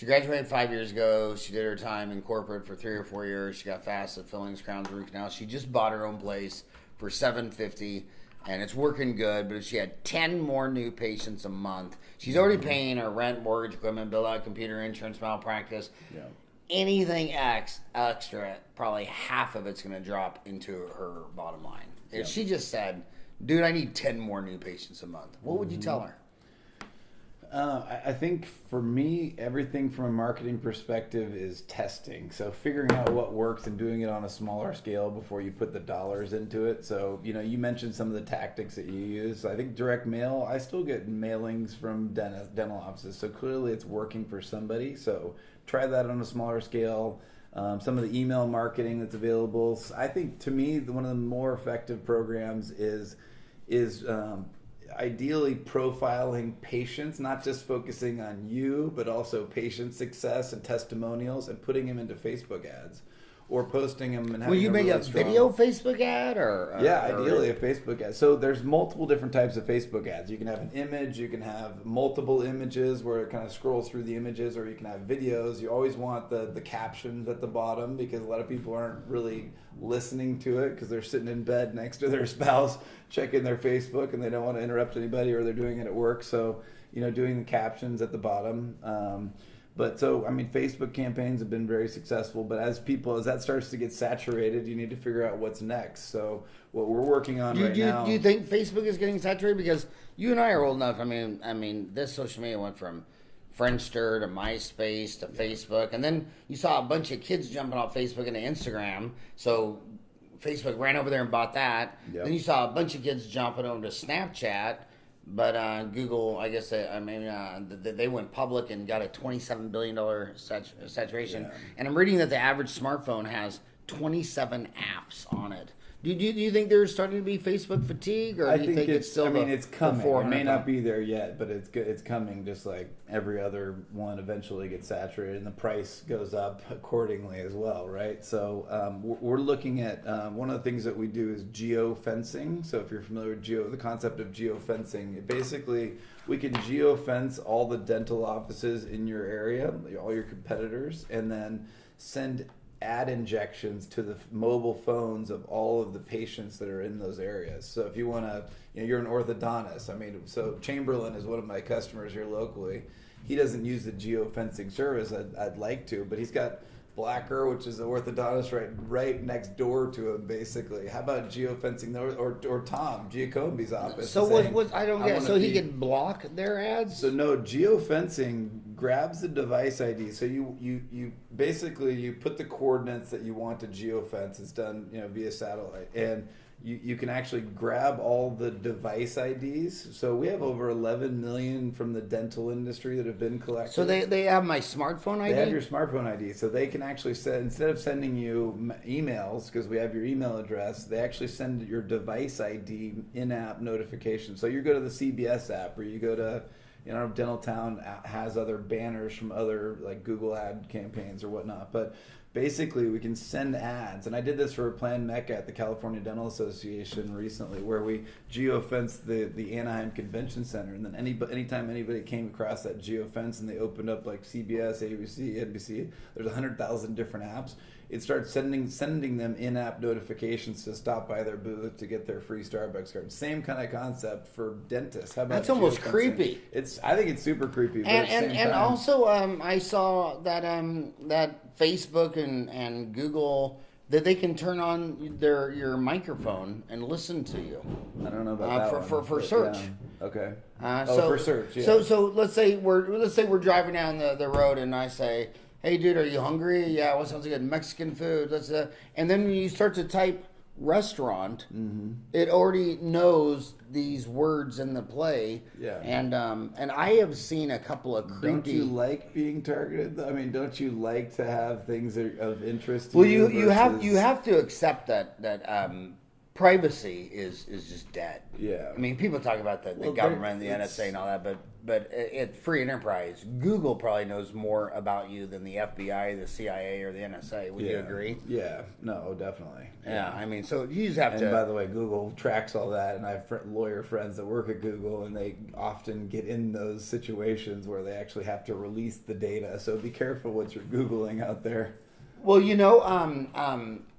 Speaker 1: graduated 5 years ago. She did her time in corporate for 3 or 4 years. She got facet fillings, crowns, root canals. She just bought her own place for $750, and it's working good. But if she had 10 more new patients a month, she's already paying her rent, mortgage, equipment, bill out, computer, insurance, malpractice. Yeah. Anything extra, probably half of it's going to drop into her bottom line. If she just said, dude, I need 10 more new patients a month, what would you tell her?
Speaker 2: I think for me, everything from a marketing perspective is testing. So figuring out what works and doing it on a smaller scale before you put the dollars into it. So, you mentioned some of the tactics that you use. I think direct mail, I still get mailings from dental offices. So clearly it's working for somebody. So try that on a smaller scale. Some of the email marketing that's available. I think to me, one of the more effective programs is ideally profiling patients, not just focusing on you, but also patient success and testimonials, and putting them into Facebook ads or posting them. And
Speaker 1: will you make a video Facebook ad or
Speaker 2: ideally a Facebook ad. So there's multiple different types of Facebook ads. You can have an image, you can have multiple images where it kind of scrolls through the images, or you can have videos. You always want the captions at the bottom, because a lot of people aren't really listening to it because they're sitting in bed next to their spouse checking their Facebook, and they don't want to interrupt anybody, or they're doing it at work. So doing the captions at the bottom. But Facebook campaigns have been very successful. But as that starts to get saturated, you need to figure out what's next. So what we're working on now.
Speaker 1: Do you think Facebook is getting saturated? Because you and I are old enough. I mean, this social media went from Friendster to MySpace to Facebook, and then you saw a bunch of kids jumping off Facebook into Instagram. So Facebook ran over there and bought that. Yep. Then you saw a bunch of kids jumping over to Snapchat. But Google, I guess, they went public and got a $27 billion saturation. Yeah. And I'm reading that the average smartphone has 27 apps on it. Do you think there's starting to be Facebook fatigue, or do you think it's still?
Speaker 2: It's coming. It may not be there yet, but it's coming. Just like every other one, eventually gets saturated, and the price goes up accordingly as well, right? So we're looking at one of the things that we do is geofencing. So if you're familiar with the concept of geofencing, basically we can geofence all the dental offices in your area, all your competitors, and then send ad injections to the mobile phones of all of the patients that are in those areas. So if you want to, you're an orthodontist. So Chamberlain is one of my customers here locally. He doesn't use the geofencing service. I'd like to, but he's got Blacker, which is the orthodontist right next door to him, basically. How about geofencing or Tom Giacombe's office?
Speaker 1: So what I don't get. So he can block their ads.
Speaker 2: So no, geofencing grabs the device ID. So you basically you put the coordinates that you want to geofence. It's done via satellite, and you can actually grab all the device IDs. So we have over 11 million from the dental industry that have been collected.
Speaker 1: So they have my smartphone ID?
Speaker 2: They have your smartphone ID. So they can actually send, instead of sending you emails, because we have your email address, they actually send your device ID in-app notification. So you go to the CBS app, or you go to, Dental Town has other banners from other like Google ad campaigns or whatnot. But basically, we can send ads, and I did this for Plan Mecca at the California Dental Association recently, where we geofenced the Anaheim Convention Center, and then anytime anybody came across that geofence and they opened up like CBS, ABC, NBC, there's 100,000 different apps. It starts sending them in-app notifications to stop by their booth to get their free Starbucks card. Same kind of concept for dentists. How about
Speaker 1: that's almost creepy.
Speaker 2: I think it's super creepy. But
Speaker 1: and also, I saw that that Facebook and Google, that they can turn on your microphone and listen to you.
Speaker 2: I don't know about that
Speaker 1: for search.
Speaker 2: Yeah. Okay.
Speaker 1: For
Speaker 2: search. Yeah.
Speaker 1: So let's say we're driving down the road, and I say, "Hey, dude, are you hungry? Yeah, what sounds good? Mexican food." And then when you start to type restaurant, it already knows these words in the play.
Speaker 2: Yeah.
Speaker 1: And I have seen a couple of creepy.
Speaker 2: Don't you like being targeted? I mean, don't you like to have things of interest to
Speaker 1: Well,
Speaker 2: you?
Speaker 1: you have to accept that privacy is just dead.
Speaker 2: Yeah.
Speaker 1: I mean, people talk about the government, the NSA, and all that, but it's free enterprise. Google probably knows more about you than the FBI, the CIA, or the NSA. Would you agree?
Speaker 2: Yeah. No, definitely.
Speaker 1: Yeah. I mean, so you just have
Speaker 2: and
Speaker 1: to.
Speaker 2: by the way, Google tracks all that, and I have lawyer friends that work at Google, and they often get in those situations where they actually have to release the data. So be careful what you're Googling out there.
Speaker 1: Well,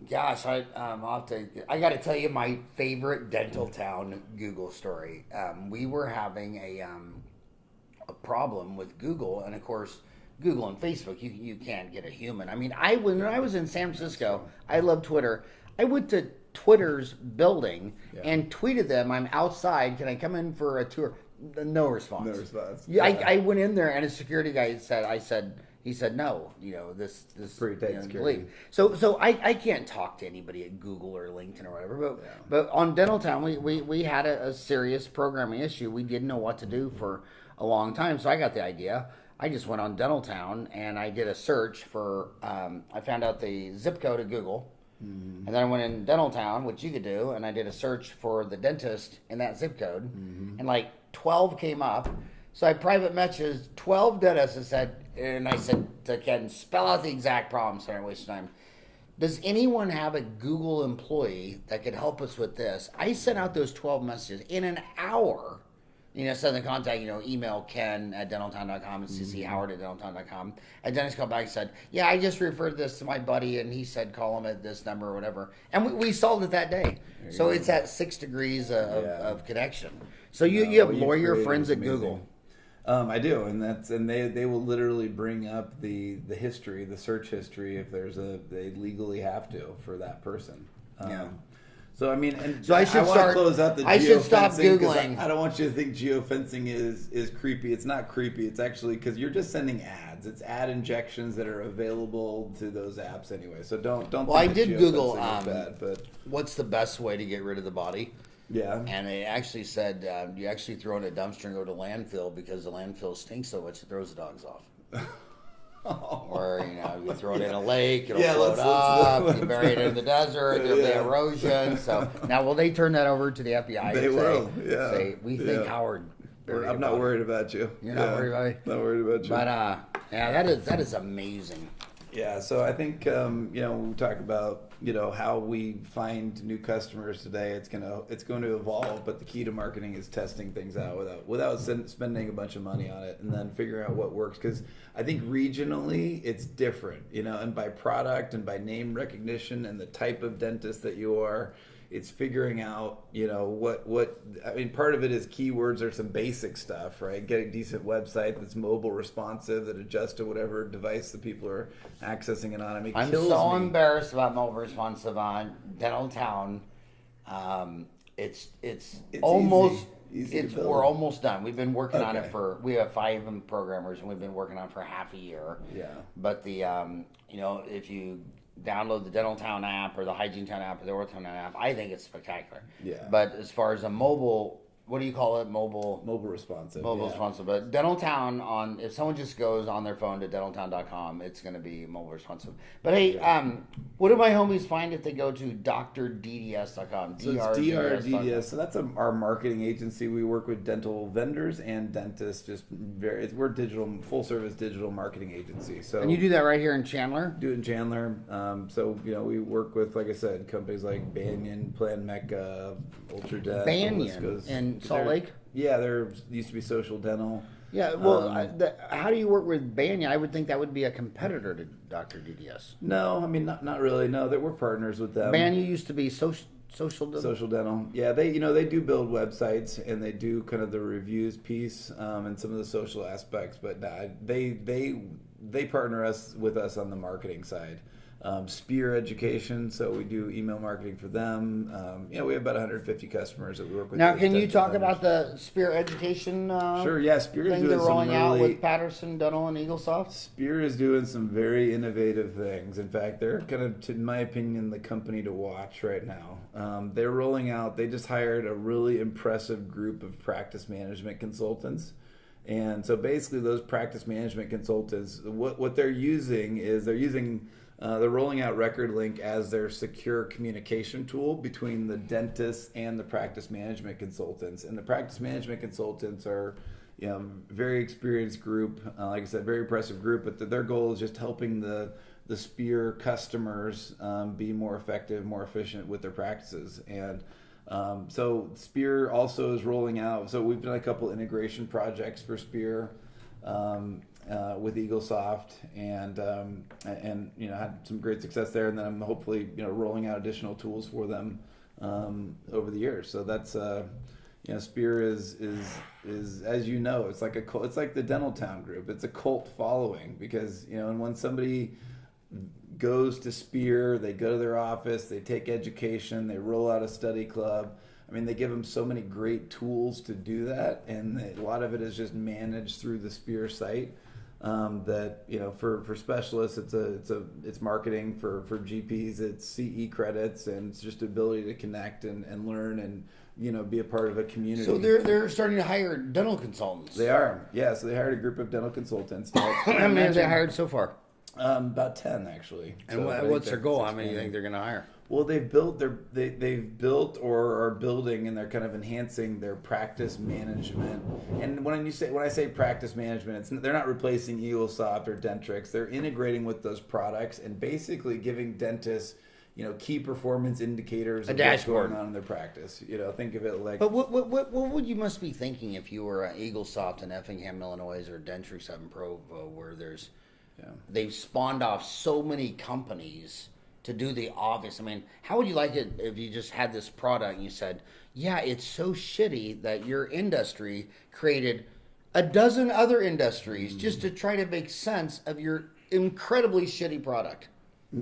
Speaker 1: gosh, I got to tell you my favorite Dental Town Google story. We were having a problem with Google, and of course, Google and Facebook, you can't get a human. I mean, when I was in San Francisco, I love Twitter. I went to Twitter's building and tweeted them, "I'm outside. Can I come in for a tour?" No response.
Speaker 2: No response.
Speaker 1: Yeah, I went in there, and a security guy he said, no, this
Speaker 2: Pre-taken security.
Speaker 1: leave. So I can't talk to anybody at Google or LinkedIn or whatever. But on Dental Town, we had a serious programming issue. We didn't know what to do for a long time. So I got the idea. I just went on Dental Town and I did a search for, I found out the zip code of Google. And then I went in Dental Town, which you could do, and I did a search for the dentist in that zip code. And like 12 came up. So I private messaged 12 dentists and I said to Ken, spell out the exact problem so I don't waste time. Does anyone have a Google employee that could help us with this? I sent out those 12 messages in an hour. Send the contact, email Ken at dentaltown.com and CC Howard at dentaltown.com. And Dennis called back and said, yeah, I just referred this to my buddy and he said call him at this number or whatever. And we solved it that day. So it's at 6 degrees of connection. So you have lawyer friends at Google.
Speaker 2: I do, and they will literally bring up the history, the search history, if they legally have to for that person. So I mean, and
Speaker 1: so I should
Speaker 2: close out the geofencing.
Speaker 1: I should stop Googling.
Speaker 2: I don't want you to think geofencing is creepy. It's not creepy. It's actually because you're just sending ads. It's ad injections that are available to those apps anyway. So don't. Well,
Speaker 1: I did Google.
Speaker 2: Bad, but
Speaker 1: what's the best way to get rid of the body?
Speaker 2: Yeah.
Speaker 1: And they actually said you actually throw in a dumpster and go to landfill because the landfill stinks so much it throws the dogs off. Or, you throw it in a lake, it'll float up, you bury it in the desert, there'll be erosion. So now will they turn that over to the FBI?
Speaker 2: They will,
Speaker 1: say, we think Howard buried
Speaker 2: I'm not worried about you.
Speaker 1: You're not worried about me?
Speaker 2: Not worried about you.
Speaker 1: But, that is amazing.
Speaker 2: Yeah, so I think we talk about how we find new customers today. It's going to evolve, but the key to marketing is testing things out without spending a bunch of money on it, and then figuring out what works. Because I think regionally it's different, and by product and by name recognition and the type of dentist that you are. It's figuring out, what I mean, part of it is keywords or some basic stuff, right? Get a decent website that's mobile responsive, that adjusts to whatever device the people are accessing it on. I mean,
Speaker 1: I'm so embarrassed about mobile responsive on Dental Town. It's almost easy we're almost done. We've been working on it we have 5 programmers and we've been working on it for half a year.
Speaker 2: Yeah.
Speaker 1: But the if you download the Dental Town app or the Hygiene Town app or the Orthotown app, I think it's spectacular.
Speaker 2: Yeah.
Speaker 1: But as far as a mobile, what do you call it? Mobile
Speaker 2: responsive.
Speaker 1: Mobile responsive. But Dental Town if someone just goes on their phone to dentaltown.com, it's going to be mobile responsive. But hey, what do my homies find if they go to DrDDS.com?
Speaker 2: So it's DrDDS. So that's our marketing agency. We work with dental vendors and dentists. We're full service digital marketing agency. So
Speaker 1: and you do that right here in Chandler?
Speaker 2: Do it in Chandler. So we work with, like I said, companies like Banyan, Plan Mecca, Ultradent.
Speaker 1: Banyan in Salt Lake?
Speaker 2: Yeah, there used to be Social Dental.
Speaker 1: Yeah, well, how do you work with Banyan? I would think that would be a competitor to DrDDS.
Speaker 2: No, I mean, not really. No, we're partners with them.
Speaker 1: Banyan used to be Social Dental?
Speaker 2: Social Dental. Yeah, they do build websites and they do kind of the reviews piece and some of the social aspects, but they partner with us on the marketing side. Spear Education, so we do email marketing for them. We have about 150 customers that we work with.
Speaker 1: Now, can you talk about the Spear Education
Speaker 2: Sure, yeah. Spear is doing
Speaker 1: they're rolling out
Speaker 2: really,
Speaker 1: with Patterson Dental and Eaglesoft?
Speaker 2: Spear is doing some very innovative things. In fact, they're kind of, in my opinion, the company to watch right now. they're rolling out. They just hired a really impressive group of practice management consultants. And so basically those practice management consultants, what they're using is they're rolling out RecordLink as their secure communication tool between the dentists and the practice management consultants. And the practice management consultants are, very experienced group, like I said, very impressive group, but their goal is just helping the Spear customers be more effective, more efficient with their practices. And so Spear also is rolling out. So we've done a couple integration projects for Spear with EagleSoft, and had some great success there. And then I'm hopefully rolling out additional tools for them over the years. So that's Spear is as you know, it's like a cult, it's like the Dental Town group. It's a cult following because and when somebody goes to Spear, they go to their office, they take education, they roll out a study club. I mean, they give them so many great tools to do that, and a lot of it is just managed through the Spear site. That for specialists, it's marketing. For GPs, it's CE credits, and it's just ability to connect and learn and be a part of a community.
Speaker 1: So they're starting to hire dental consultants.
Speaker 2: They are, yeah. So they hired a group of dental consultants.
Speaker 1: How many have they hired so far?
Speaker 2: About 10 actually.
Speaker 1: And what's their goal? How many do you think they're going to hire?
Speaker 2: Well, they've built or are building, and they're kind of enhancing their practice management. And when I say practice management, they're not replacing EagleSoft or Dentrix. They're integrating with those products and basically giving dentists, key performance indicators of what's going on in their practice. Think of it like.
Speaker 1: But what would you must be thinking if you were EagleSoft in Effingham, Illinois, or Dentrix up in Provo, where they've spawned off so many companies to do the obvious. I mean, how would you like it if you just had this product and you said, yeah, it's so shitty that your industry created a dozen other industries just to try to make sense of your incredibly shitty product?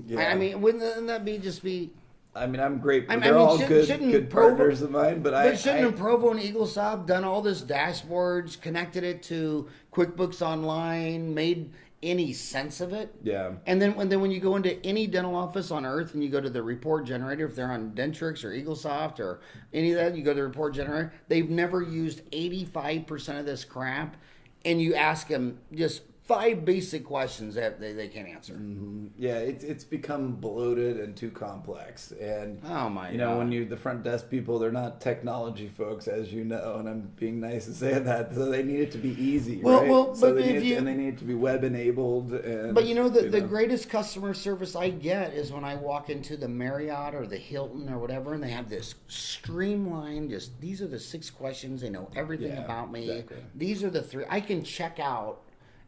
Speaker 1: Yeah. I mean, wouldn't that be...
Speaker 2: I mean, I'm great. They're all good partners of mine, but
Speaker 1: shouldn't Provo and EagleSoft done all this dashboards, connected it to QuickBooks Online, made any sense of it?
Speaker 2: Yeah.
Speaker 1: And then when you go into any dental office on earth and you go to the report generator, if they're on Dentrix or EagleSoft or any of that, you go to the report generator, they've never used 85% of this crap, and you ask them just 5 basic questions that they can't answer.
Speaker 2: Mm-hmm. Yeah, it's become bloated and too complex. And
Speaker 1: oh my God.
Speaker 2: When the front desk people, they're not technology folks, as you know, and I'm being nice to say that. So they need it to be easy, right?
Speaker 1: Well,
Speaker 2: so they need it to be web enabled.
Speaker 1: But the greatest customer service I get is when I walk into the Marriott or the Hilton or whatever, and they have this streamlined, these are the 6 questions. They know everything about me.
Speaker 2: Exactly.
Speaker 1: These are the 3. I can check out.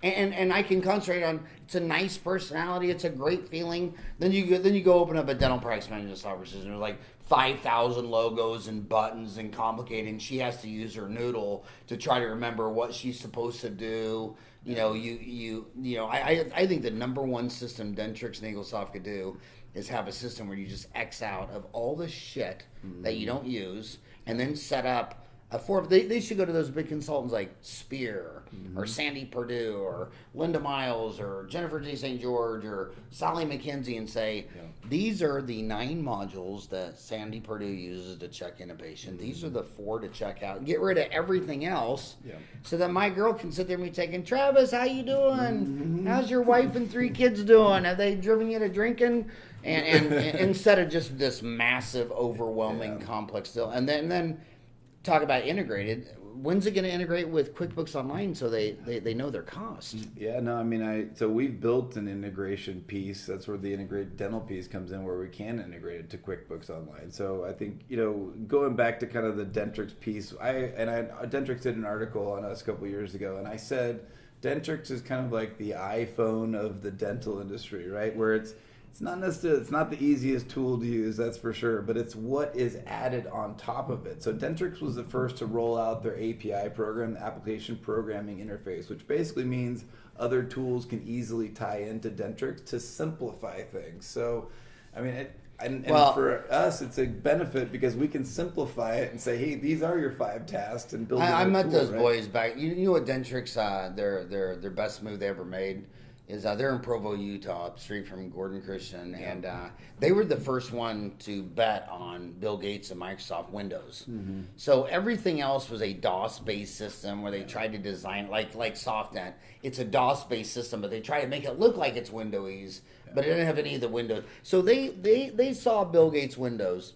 Speaker 1: And I can concentrate on, it's a nice personality, it's a great feeling. Then you go open up a dental practice management software system. There's like 5,000 logos and buttons and complicated. And she has to use her noodle to try to remember what she's supposed to do. I think the number one system Dentrix and EagleSoft could do is have a system where you just X out of all the shit that you don't use, and then set up they should go to those big consultants like Spear or Sandy Purdue or Linda Miles or Jennifer J. St. George or Sally McKenzie and say, these are the 9 modules that Sandy Purdue uses to check in a patient. These are the 4 to check out. Get rid of everything else so that my girl can sit there and be taking, Travis, how you doing? How's your wife and 3 kids doing? Have they driven you to drinking? And instead of just this massive, overwhelming, complex deal. And then talk about integrated. When's it going to integrate with QuickBooks Online so they know their cost?
Speaker 2: Yeah, no, I mean, so we've built an integration piece. That's where the integrated dental piece comes in, where we can integrate it to QuickBooks Online. So I think, going back to kind of the Dentrix piece, Dentrix did an article on us a couple years ago, and I said Dentrix is kind of like the iPhone of the dental industry, right? Where it's not necessarily, it's not the easiest tool to use, that's for sure, but it's what is added on top of it. So Dentrix was the first to roll out their API program, the Application Programming Interface, which basically means other tools can easily tie into Dentrix to simplify things. So, I mean, for us, it's a benefit because we can simplify it and say, hey, these are your 5 tasks, and build.
Speaker 1: I met those boys back. You know what Dentrix, their best move they ever made is they're in Provo, Utah, up street from Gordon Christian, and they were the first one to bet on Bill Gates and Microsoft Windows. So everything else was a DOS-based system where they tried to design like SoftNet. It's a DOS-based system, but they try to make it look like it's Windows, but it didn't have any of the Windows. So they saw Bill Gates Windows.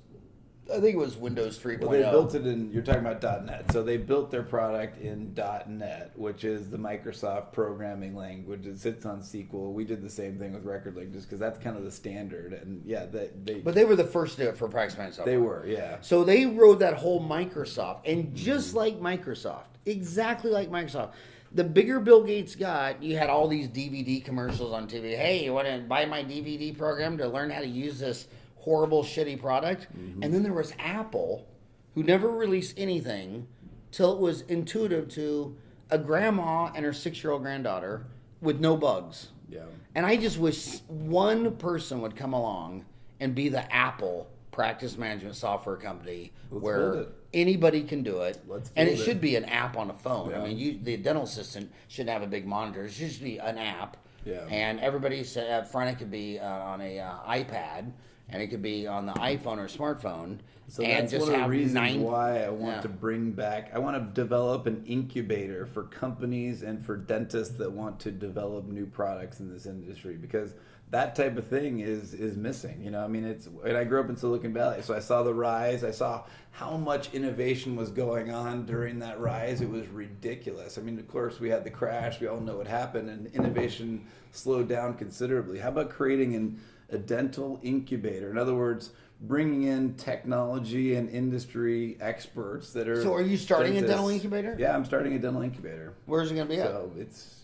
Speaker 1: I think it was Windows 3.0.
Speaker 2: Well, they built it in, you're talking about .NET. So they built their product in .NET, which is the Microsoft programming language. It sits on SQL. We did the same thing with RecordLink just because that's kind of the standard. And yeah,
Speaker 1: But they were the first to do it for practice management software.
Speaker 2: They were, yeah.
Speaker 1: So they wrote that whole Microsoft. And just like Microsoft, exactly like Microsoft, the bigger Bill Gates got, you had all these DVD commercials on TV. Hey, you want to buy my DVD program to learn how to use this horrible, shitty product? And then there was Apple, who never released anything till it was intuitive to a grandma and her 6-year-old granddaughter with no bugs.
Speaker 2: Yeah.
Speaker 1: And I just wish one person would come along and be the Apple practice management software company where anybody can do it. And it should be an app on a phone.
Speaker 2: Yeah.
Speaker 1: I mean, the dental assistant shouldn't have a big monitor. It should just be an app.
Speaker 2: Yeah.
Speaker 1: And everybody said up front it could be on a iPad. And it could be on the iPhone or smartphone.
Speaker 2: So
Speaker 1: and
Speaker 2: that's
Speaker 1: just
Speaker 2: one of the
Speaker 1: have
Speaker 2: reasons why I want to bring back, I want to develop an incubator for companies and for dentists that want to develop new products in this industry, because that type of thing is missing. You know, I mean, and I grew up in Silicon Valley, so I saw the rise. I saw how much innovation was going on during that rise. It was ridiculous. I mean, of course, we had the crash. We all know what happened, and innovation slowed down considerably. How about creating a dental incubator? In other words, bringing in technology and industry experts that are.
Speaker 1: So, are you starting
Speaker 2: dentists.
Speaker 1: a dental incubator?
Speaker 2: Yeah, I'm starting a dental incubator.
Speaker 1: Where's it going to be at?
Speaker 2: So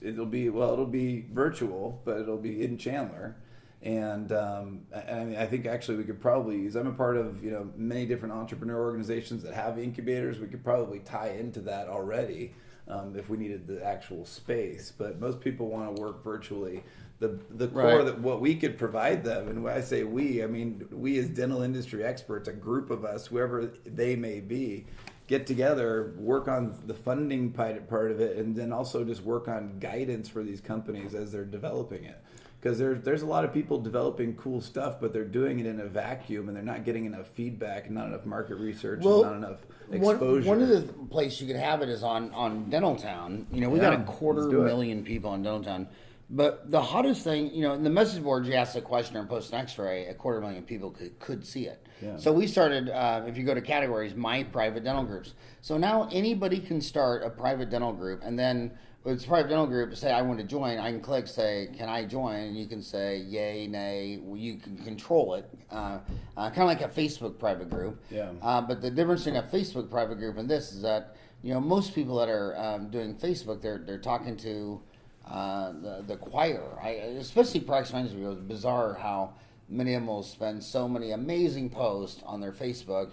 Speaker 2: it'll be virtual, but it'll be in Chandler. And I think actually we could probably use. I'm a part of many different entrepreneur organizations that have incubators. We could probably tie into that already if we needed the actual space. But most people want to work virtually. The core that what we could provide them, and when I say we, I mean we as dental industry experts, a group of us, whoever they may be, get together, work on the funding part of it, and then also just work on guidance for these companies as they're developing it. Because there's a lot of people developing cool stuff, but they're doing it in a vacuum, and they're not getting enough feedback, and not enough market research, and not enough exposure.
Speaker 1: One of the places you could have it is on Dentaltown. We got 250,000 people on Dentaltown. But the hottest thing, in the message board, you ask a question or post an X-ray, 250,000 people could see it.
Speaker 2: Yeah.
Speaker 1: So we started, if you go to categories, my private dental groups. So now anybody can start a private dental group, and then it's a private dental group. Say I want to join, I can click, say, can I join? And you can say yay, nay. You can control it, kind of like a Facebook private group.
Speaker 2: Yeah.
Speaker 1: But the difference in a Facebook private group and this is that most people that are doing Facebook, they're talking to the choir. Especially practice managers, it was bizarre how many of them will spend so many amazing posts on their Facebook,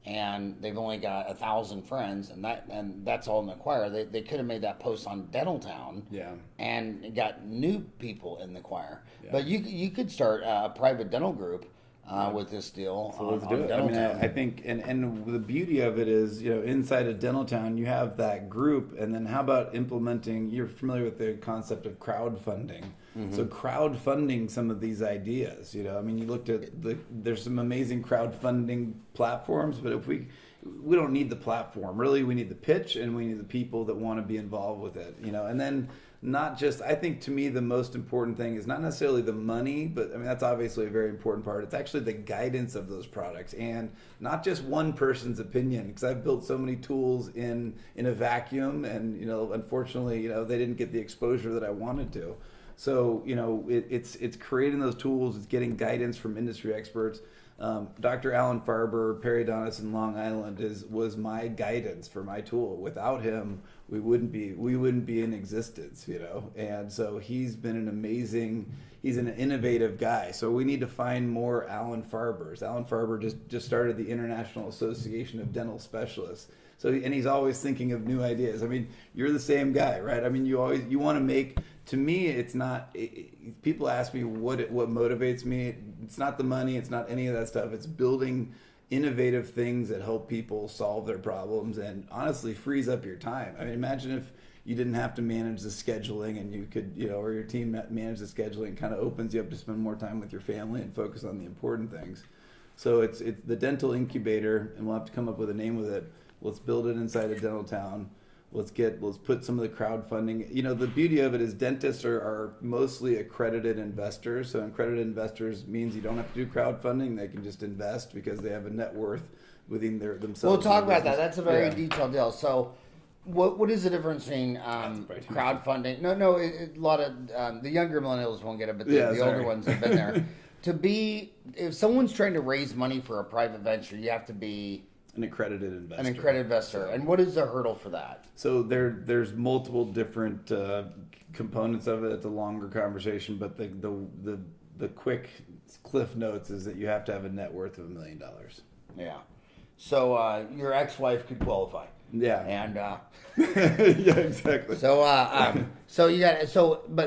Speaker 1: and they've only got 1,000 friends, and that's all in the choir. They could have made that post on Dentaltown, and got new people in the choir. Yeah. But you could start a private dental group with this deal.
Speaker 2: So let's do it. I mean, I think, and the beauty of it is, inside of Dentaltown, you have that group, and then how about implementing? You're familiar with the concept of crowdfunding. Mm-hmm. So crowdfunding some of these ideas. I mean, you looked at there's some amazing crowdfunding platforms, but if we don't need the platform, really, we need the pitch, and we need the people that want to be involved with it. And then. Not just, I think to me the most important thing is not necessarily the money, but I mean that's obviously a very important part. It's actually the guidance of those products, and not just one person's opinion, because I've built so many tools in a vacuum, and unfortunately they didn't get the exposure that I wanted to. So it's creating those tools, it's getting guidance from industry experts. Dr. Alan Farber, periodontist in Long Island, was my guidance for my tool. Without him, we wouldn't be in existence, And so he's been he's an innovative guy. So we need to find more Alan Farbers. Alan Farber just started the International Association of Dental Specialists. So, and he's always thinking of new ideas. I mean, you're the same guy, right? I mean, you want to make. To me, it's not. People ask me what motivates me. It's not the money. It's not any of that stuff. It's building innovative things that help people solve their problems and honestly frees up your time. I mean, imagine if you didn't have to manage the scheduling and you could, or your team manage the scheduling, kind of opens you up to spend more time with your family and focus on the important things. So it's the dental incubator, and we'll have to come up with a name with it. Let's build it inside of Dental Town. Let's put some of the crowdfunding. The beauty of it is dentists are mostly accredited investors. So accredited investors means you don't have to do crowdfunding. They can just invest because they have a net worth within themselves.
Speaker 1: We'll talk about that. That's a very detailed deal. So what is the difference between crowdfunding? No, a lot of the younger millennials won't get it, but the older ones have been there. If someone's trying to raise money for a private venture, you have to be
Speaker 2: an accredited
Speaker 1: investor. And what is the hurdle for that?
Speaker 2: So there's multiple different components of it. It's a longer conversation, but the quick cliff notes is that you have to have a net worth of $1 million.
Speaker 1: Yeah. So your ex-wife could qualify.
Speaker 2: Yeah.
Speaker 1: And
Speaker 2: yeah, exactly.
Speaker 1: But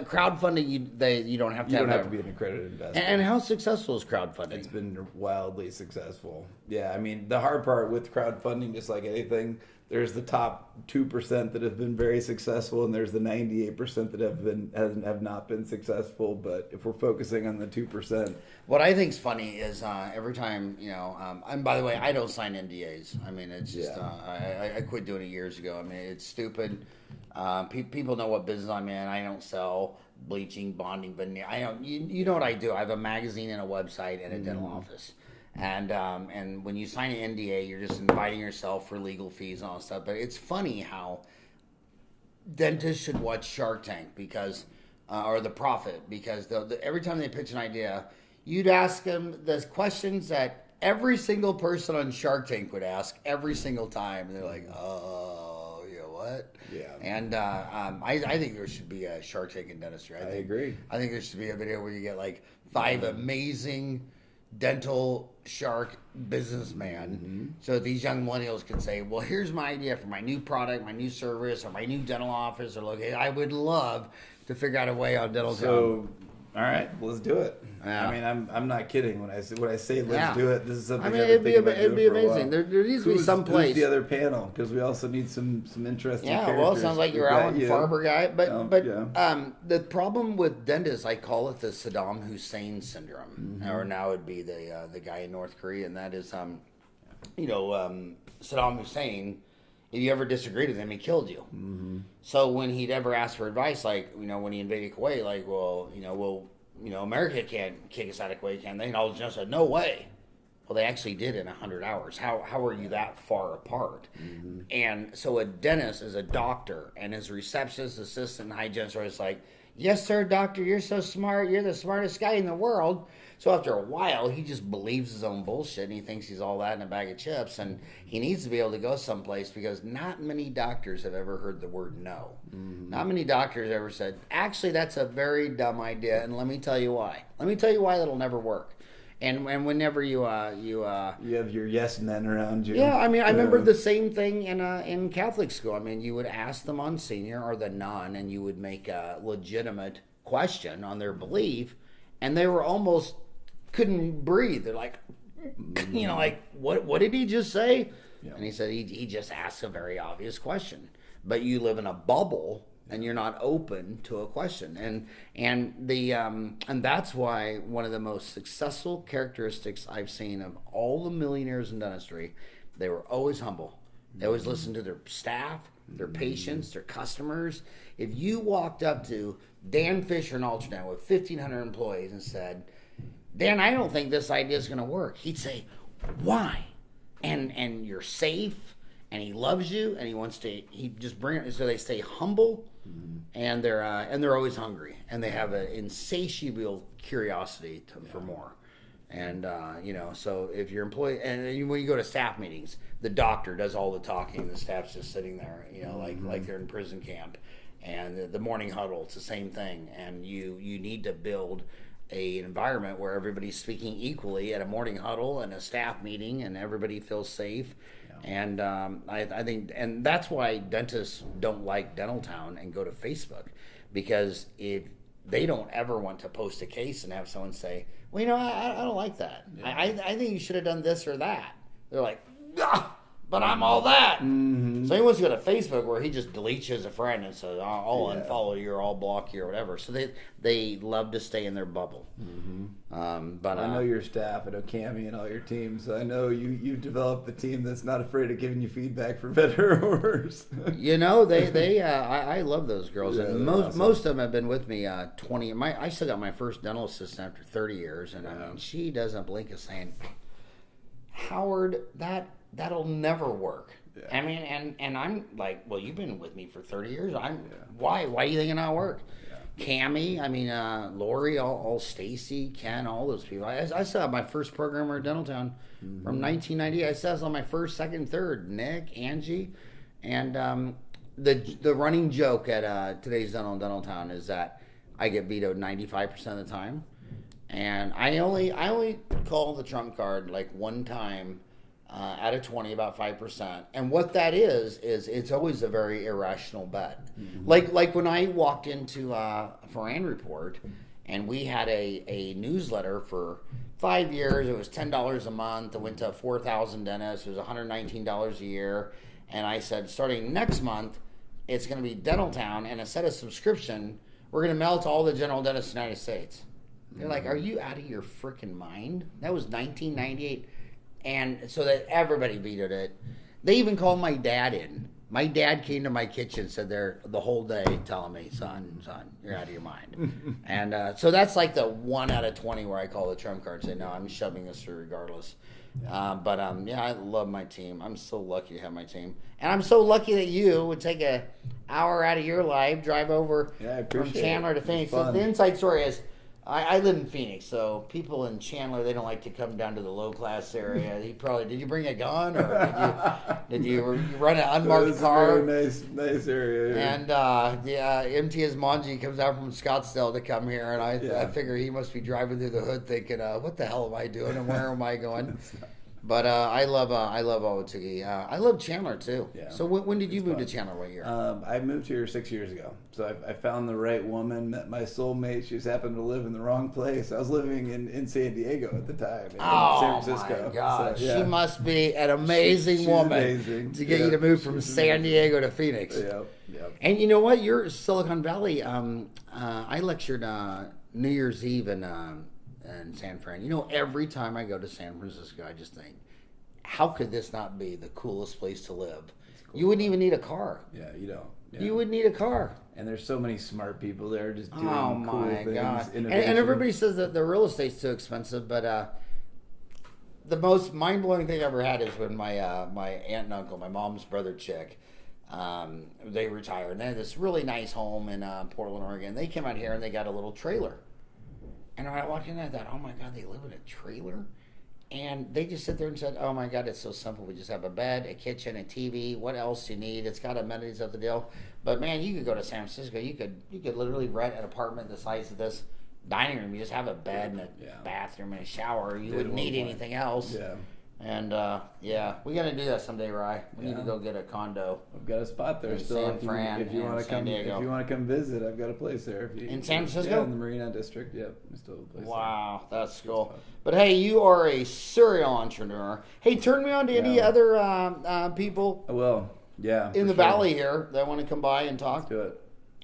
Speaker 1: crowdfunding you don't have to
Speaker 2: have to be an accredited investor.
Speaker 1: And how successful is crowdfunding?
Speaker 2: It's been wildly successful. Yeah, I mean, the hard part with crowdfunding, just like anything, there's the top 2% that have been very successful, and there's the 98% that have not been successful. But if we're focusing on the 2%,
Speaker 1: what I think's funny is every time and by the way, I don't sign NDAs. I mean, it's just I quit doing it years ago. I mean, it's stupid. People know what business I'm in. I don't sell bleaching, bonding, veneer. I don't. You know what I do? I have a magazine and a website and a dental office. And when you sign an NDA, you're just inviting yourself for legal fees and all that stuff. But it's funny how dentists should watch Shark Tank because, or The Profit, because every time they pitch an idea, you'd ask them the questions that every single person on Shark Tank would ask every single time. And they're like, oh, you know what?
Speaker 2: Yeah.
Speaker 1: And I think there should be a Shark Tank in dentistry.
Speaker 2: I agree.
Speaker 1: I think there should be a video where you get like 5 amazing dental shark businessman, so these young millennials can say, well, here's my idea for my new product, my new service, or my new dental office or location. I would love to figure out a way on Dental Town.
Speaker 2: All right, let's do it.
Speaker 1: Yeah.
Speaker 2: I mean, I'm not kidding when I say let's do it. This is something.
Speaker 1: I mean, it'd be amazing. There needs to be some place.
Speaker 2: Who's the other panel? Because we also need some interesting.
Speaker 1: Yeah,
Speaker 2: characters.
Speaker 1: well, it sounds like you're Alan Farber guy, but the problem with dentists, I call it the Saddam Hussein syndrome, or now it'd be the guy in North Korea, and that is Saddam Hussein. If you ever disagreed with him, he killed you. So when he'd ever ask for advice, like, when he invaded Kuwait, like, America can't kick us out of Kuwait, can they? And all the generals said, no way. Well, they actually did in 100 hours. How are you that far apart? And so a dentist is a doctor, and his receptionist, assistant, and hygienist are just like, yes, sir, doctor, you're so smart. You're the smartest guy in the world. So after a while, he just believes his own bullshit, and he thinks he's all that in a bag of chips, and he needs to be able to go someplace because not many doctors have ever heard the word no. Not many doctors ever said, actually, that's a very dumb idea, and let me tell you why. Let me tell you why that'll never work. And whenever you have
Speaker 2: your yes men around you.
Speaker 1: Yeah, I mean, I remember the same thing in Catholic school. I mean, you would ask the Monsignor or the nun, and you would make a legitimate question on their belief, and they were almost couldn't breathe. They're like, like, what did he just say? Yeah. And he said he just asked a very obvious question. But you live in a bubble and you're not open to a question. And that's why one of the most successful characteristics I've seen of all the millionaires in dentistry, they were always humble. They always listened to their staff, their patients, their customers. If you walked up to Dan Fisher in Alternate with 1,500 employees and said, Dan, I don't think this idea is going to work, he'd say, why? And you're safe, and he loves you, and he just bring it. So they stay humble, and they're always hungry, and they have an insatiable curiosity for more. And so if your employee, and when you go to staff meetings, the doctor does all the talking, the staff's just sitting there, like they're in prison camp. And the morning huddle, it's the same thing. And you need to build an environment where everybody's speaking equally at a morning huddle and a staff meeting, and everybody feels safe. And I think, and that's why dentists don't like Dental Town and go to Facebook, because if they don't ever want to post a case and have someone say, well, I don't like that. I think you should have done this or that. they're like, but I'm all that.
Speaker 2: Mm-hmm.
Speaker 1: So he wants to go to Facebook where he just deletes you as a friend and says, I'll unfollow you or I'll block you or whatever. So they love to stay in their bubble.
Speaker 2: Mm-hmm.
Speaker 1: But
Speaker 2: I know your staff. I know Cammie and all your teams. So I know you've developed the team that's not afraid of giving you feedback for better or worse.
Speaker 1: I love those girls.
Speaker 2: Yeah,
Speaker 1: And
Speaker 2: awesome.
Speaker 1: most of them have been with me 20. I still got my first dental assistant after 30 years. And I mean, she doesn't blink a saying, Howard, that'll never work. Yeah. I mean, and I'm like, well, you've been with me for 30 years. Why do you think it'll work? Yeah. Cammie, I mean, Lori, all Stacy, Ken, all those people. I still have my first programmer at Dentaltown from 1990. I still have my first, second, third. Nick, Angie, and the running joke at today's Dentaltown is that I get vetoed 95% of the time, and I only call the trump card like one time. Out of 20, about 5%. And what that is it's always a very irrational bet. Mm-hmm. Like when I walked into Foran Report, and we had a newsletter for 5 years. It was $10 a month. It went to 4,000 dentists. It was $119 a year. And I said, starting next month, it's going to be Dentaltown, and instead of subscription, we're going to mail it to all the general dentists in the United States. They're like, are you out of your freaking mind? That was 1998. And so that everybody vetoed it. They even called my dad in. My dad came to my kitchen, said there the whole day, telling me, son, you're out of your mind. And so that's like the 1 out of 20 where I call the trump card and say, no, I'm shoving this through regardless. But I love my team. I'm so lucky to have my team. And I'm so lucky that you would take an hour out of your life, drive over from Chandler to Phoenix. So the inside story is, I live in Phoenix, so people in Chandler, they don't like to come down to the low-class area. Did you bring a gun, or did you run an unmarked car?
Speaker 2: A very nice area. Yeah.
Speaker 1: And MTS Manji comes out from Scottsdale to come here, and I figure he must be driving through the hood thinking, what the hell am I doing, and where am I going? But I love Owatuki. I love Chandler too. Yeah. So when did you move to Chandler? What year?
Speaker 2: I moved here 6 years ago. So I found the right woman, met my soulmate. She just happened to live in the wrong place. I was living in San Diego at the time, in San Francisco.
Speaker 1: My God,
Speaker 2: so, yeah.
Speaker 1: She must be an amazing woman to get you to move from San Diego to Phoenix.
Speaker 2: Yep.
Speaker 1: And you know what? You're Silicon Valley. I lectured New Year's Eve in San Fran. You know, every time I go to San Francisco, I just think, how could this not be the coolest place to live? Cool. You wouldn't even need a car.
Speaker 2: Yeah, you don't. Yeah.
Speaker 1: You wouldn't need a car.
Speaker 2: And there's so many smart people there just doing cool things.
Speaker 1: God. And everybody says that the real estate's too expensive, but the most mind-blowing thing I ever had is when my aunt and uncle, my mom's brother chick, they retired. And they had this really nice home in Portland, Oregon. They came out here and they got a little trailer. And when I walked in, I thought, oh my God, they live in a trailer? And they just sit there and said, oh my God, it's so simple. We just have a bed, a kitchen, a TV. What else do you need? It's got amenities of the deal. But man, you could go to San Francisco. You could literally rent an apartment the size of this dining room. You just have a bed and a bathroom and a shower. You wouldn't need anything else. Yeah. And we got to do that someday, Rye. We need to go get a condo.
Speaker 2: I've got a spot there still.
Speaker 1: San Fran,
Speaker 2: if you want to come,
Speaker 1: Diego.
Speaker 2: If you want to come visit, I've got a place there.
Speaker 1: In San Francisco?
Speaker 2: Yeah, in the Marina District. Yep, we still have a place.
Speaker 1: Wow, that's cool. But hey, you are a serial entrepreneur. Hey, turn me on to any other people.
Speaker 2: I will. Yeah.
Speaker 1: In the valley here that want to come by and talk.
Speaker 2: Let's do it.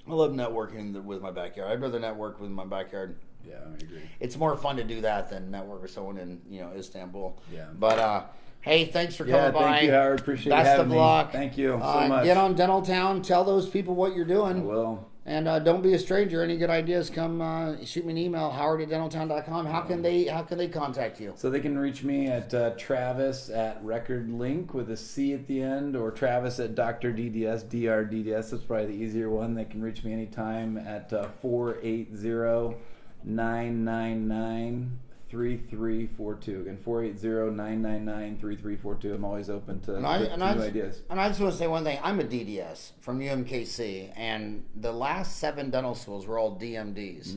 Speaker 1: I love networking with my backyard. I'd rather network with my backyard.
Speaker 2: Yeah, I agree.
Speaker 1: It's more fun to do that than network with someone in Istanbul.
Speaker 2: Yeah.
Speaker 1: But hey, thanks for coming by.
Speaker 2: Thank you, Howard. Appreciate
Speaker 1: Best
Speaker 2: having
Speaker 1: of luck.
Speaker 2: Me. Thank you so much.
Speaker 1: Get on Dentaltown. Tell those people what you're doing.
Speaker 2: I will.
Speaker 1: And don't be a stranger. Any good ideas? Come shoot me an email, howard@dentaltown.com. How can they contact you?
Speaker 2: So they can reach me at Travis at RecordLink with a C at the end, or Travis at DrDDS, DrDDS. That's probably the easier one. They can reach me anytime at 480-999-3342. Again, 480-999-3342. I'm always open to new ideas.
Speaker 1: And I just want to say one thing. I'm a DDS from UMKC, and the last 7 dental schools were all DMDs.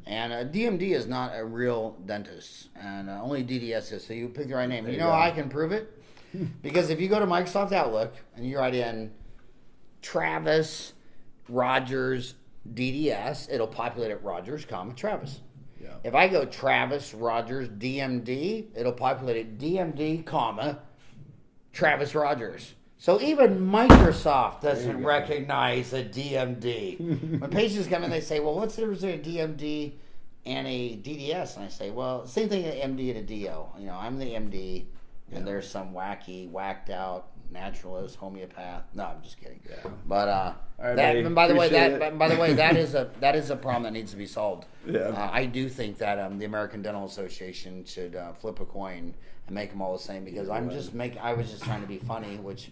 Speaker 1: And a DMD is not a real dentist, and only DDS is. So you pick the right name. You know how I can prove it? Because if you go to Microsoft Outlook and you write in Travis, Rodgers, DDS, it'll populate at Rodgers, Travis.
Speaker 2: Yeah.
Speaker 1: If I go Travis, Rodgers, DMD, it'll populate at DMD, Travis Rodgers. So even Microsoft doesn't recognize a DMD. When patients come in, they say, well, what's the difference between a DMD and a DDS? And I say, well, same thing, an MD and a DO. You know, I'm the MD, and there's some whacked out naturalist, homeopath. No, I'm just kidding. Yeah. But
Speaker 2: right,
Speaker 1: that,
Speaker 2: buddy.
Speaker 1: and by the way,
Speaker 2: Appreciate
Speaker 1: that is a problem that needs to be solved.
Speaker 2: Yeah.
Speaker 1: I do think that the American Dental Association should flip a coin and make them all the same, because I was just trying to be funny, which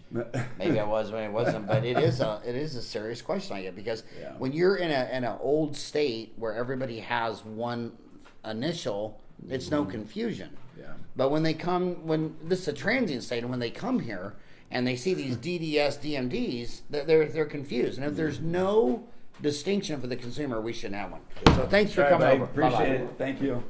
Speaker 1: maybe I was when it wasn't, but it is a serious question I get, because when you're in an old state where everybody has one initial, it's no confusion.
Speaker 2: Yeah.
Speaker 1: But when this is a transient state, and when they come here and they see these DDS, DMDs, they're confused. And if there's no distinction for the consumer, we shouldn't have one. So thanks for coming over.
Speaker 2: Appreciate it. Thank you.